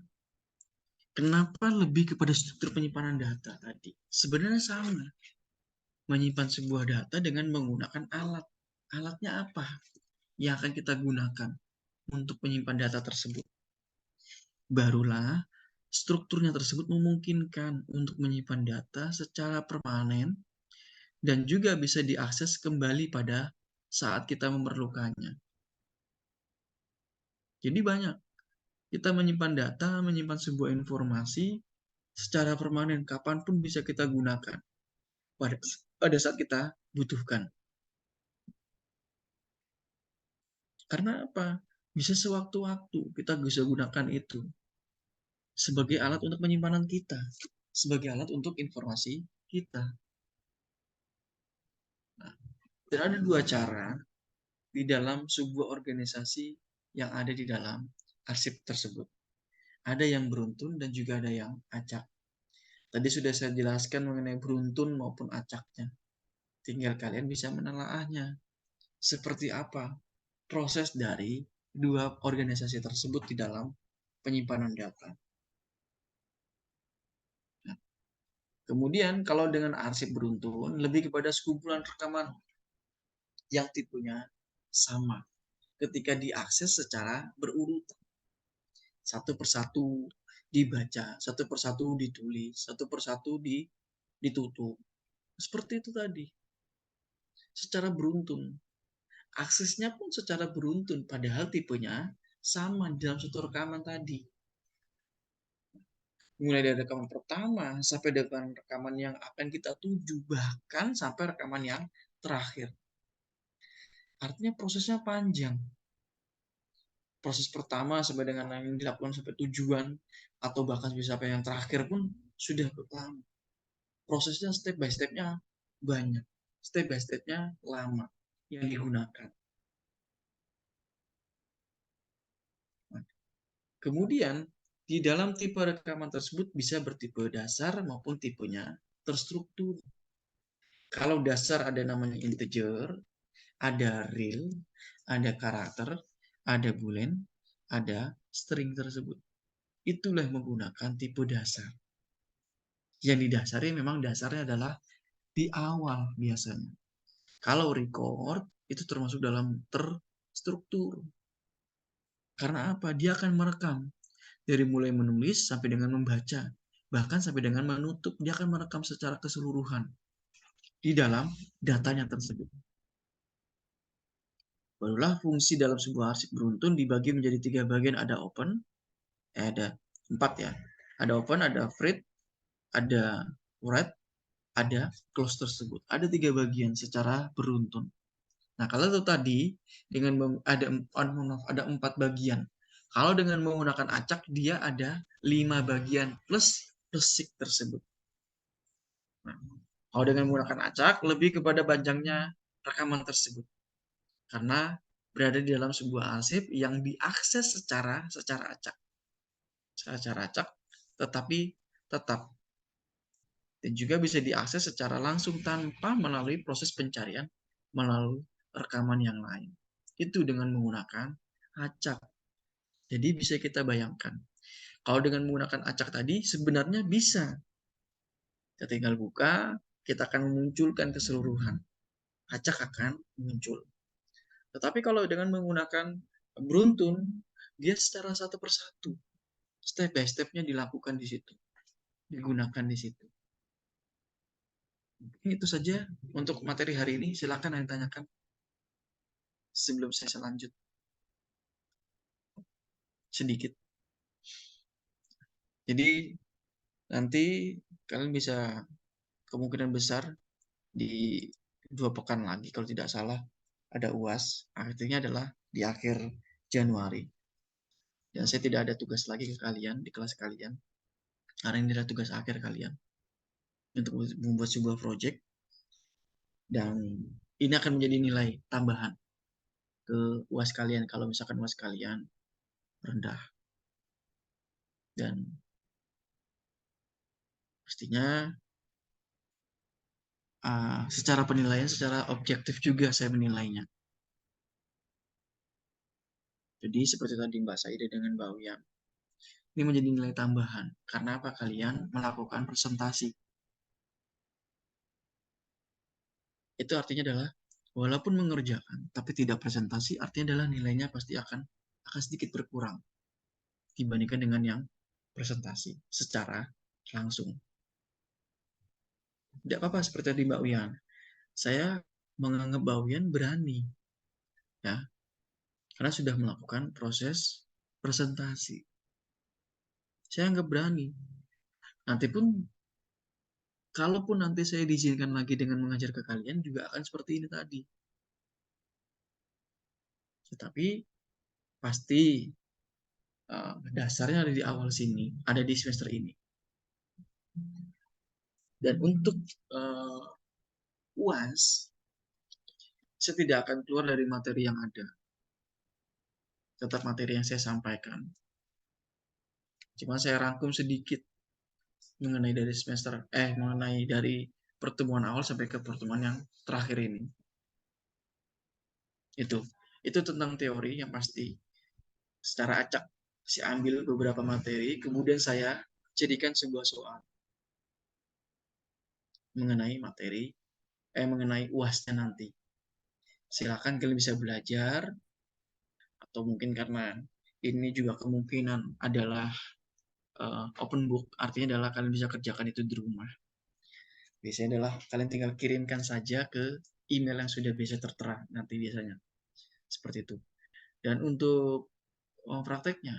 kenapa lebih kepada struktur penyimpanan data tadi? Sebenarnya sama. Menyimpan sebuah data dengan menggunakan alat. Alatnya apa yang akan kita gunakan untuk menyimpan data tersebut? Barulah strukturnya tersebut memungkinkan untuk menyimpan data secara permanen dan juga bisa diakses kembali pada saat kita memerlukannya. Jadi banyak. Kita menyimpan data, menyimpan sebuah informasi secara permanen, kapanpun bisa kita gunakan pada saat kita butuhkan. Karena apa? Bisa sewaktu-waktu kita bisa gunakan itu sebagai alat untuk penyimpanan kita, sebagai alat untuk informasi kita. Nah, dan ada dua cara di dalam sebuah organisasi yang ada di dalam arsip tersebut. Ada yang beruntun dan juga ada yang acak. Tadi sudah saya jelaskan mengenai beruntun maupun acaknya. Tinggal kalian bisa menelaahnya. Seperti apa proses dari dua organisasi tersebut di dalam penyimpanan data. Nah, kemudian kalau dengan arsip beruntun, lebih kepada sekumpulan rekaman yang tipenya sama ketika diakses secara berurutan. Satu persatu dibaca, satu persatu ditulis, satu persatu ditutup. Seperti itu tadi. Secara beruntun. Aksesnya pun secara beruntun, padahal tipenya sama dalam satu rekaman tadi. Mulai dari rekaman pertama sampai dengan rekaman yang akan kita tuju, bahkan sampai rekaman yang terakhir. Artinya prosesnya panjang. Proses pertama sampai dengan yang dilakukan sampai tujuan, atau bahkan bisa sampai yang terakhir pun sudah lama. Prosesnya step by step-nya banyak. Step by step-nya lama yang digunakan. Kemudian, di dalam tipe rekaman tersebut bisa bertipe dasar maupun tipenya terstruktur. Kalau dasar ada namanya integer, ada real, ada karakter, ada boolean, ada string tersebut. Itulah menggunakan tipe dasar. Yang didasari memang dasarnya adalah di awal biasanya. Kalau record, itu termasuk dalam terstruktur. Karena apa? Dia akan merekam Dari mulai menulis sampai dengan membaca, bahkan sampai dengan menutup, dia akan merekam secara keseluruhan di dalam datanya tersebut. Barulah fungsi dalam sebuah arsip beruntun dibagi menjadi 3 bagian, ada open, ada 4 ya. Ada open, ada read, ada write, ada close tersebut. Ada 3 bagian secara beruntun. Nah, kalau itu tadi dengan ada 4 bagian. Kalau dengan menggunakan acak, dia ada 5 bagian plus sheet tersebut. Nah, kalau dengan menggunakan acak, lebih kepada panjangnya rekaman tersebut. Karena berada di dalam sebuah arsip yang diakses secara acak. Secara acak, tetapi tetap. Dan juga bisa diakses secara langsung tanpa melalui proses pencarian melalui rekaman yang lain. Itu dengan menggunakan acak. Jadi bisa kita bayangkan. Kalau dengan menggunakan acak tadi, sebenarnya bisa. Kita tinggal buka, kita akan memunculkan keseluruhan. Acak akan muncul. Tetapi kalau dengan menggunakan beruntun, dia secara satu persatu. Step by step-nya dilakukan di situ. Digunakan di situ. Itu saja untuk materi hari ini. Silakan yang tanyakan sebelum saya lanjut sedikit. Jadi nanti kalian bisa kemungkinan besar di 2 pekan lagi kalau tidak salah ada UAS. Artinya adalah di akhir Januari. Dan saya tidak ada tugas lagi ke kalian di kelas kalian. Karena ini adalah tugas akhir kalian untuk membuat sebuah project. Dan ini akan menjadi nilai tambahan ke UAS kalian kalau misalkan UAS kalian rendah. Dan pastinya secara penilaian, secara objektif juga saya menilainya. Jadi seperti tadi Mbak Saida dengan Mbak Uyang, ini menjadi nilai tambahan. Karena apa? Kalian melakukan presentasi. Itu artinya adalah, walaupun mengerjakan, tapi tidak presentasi, artinya adalah nilainya pasti akan sedikit berkurang dibandingkan dengan yang presentasi secara langsung. Tidak apa-apa seperti tadi Mbak Uyang. Saya menganggap Mbak Uyang berani, ya, karena sudah melakukan proses presentasi. Saya anggap berani. Nanti pun, kalaupun nanti saya diizinkan lagi dengan mengajar ke kalian, juga akan seperti ini tadi. Tetapi pasti dasarnya ada di awal sini, ada di semester ini. Dan untuk UAS, saya tidak akan keluar dari materi yang ada. Tetap materi yang saya sampaikan. Cuma saya rangkum sedikit mengenai dari pertemuan awal sampai ke pertemuan yang terakhir ini. Itu tentang teori yang pasti. Secara acak, saya ambil beberapa materi, kemudian saya jadikan sebuah soal mengenai mengenai UASnya nanti. Silakan kalian bisa belajar, atau mungkin karena ini juga kemungkinan adalah open book, artinya adalah kalian bisa kerjakan itu di rumah. Biasanya adalah kalian tinggal kirimkan saja ke email yang sudah biasa tertera nanti biasanya. Seperti itu. Dan untuk prakteknya,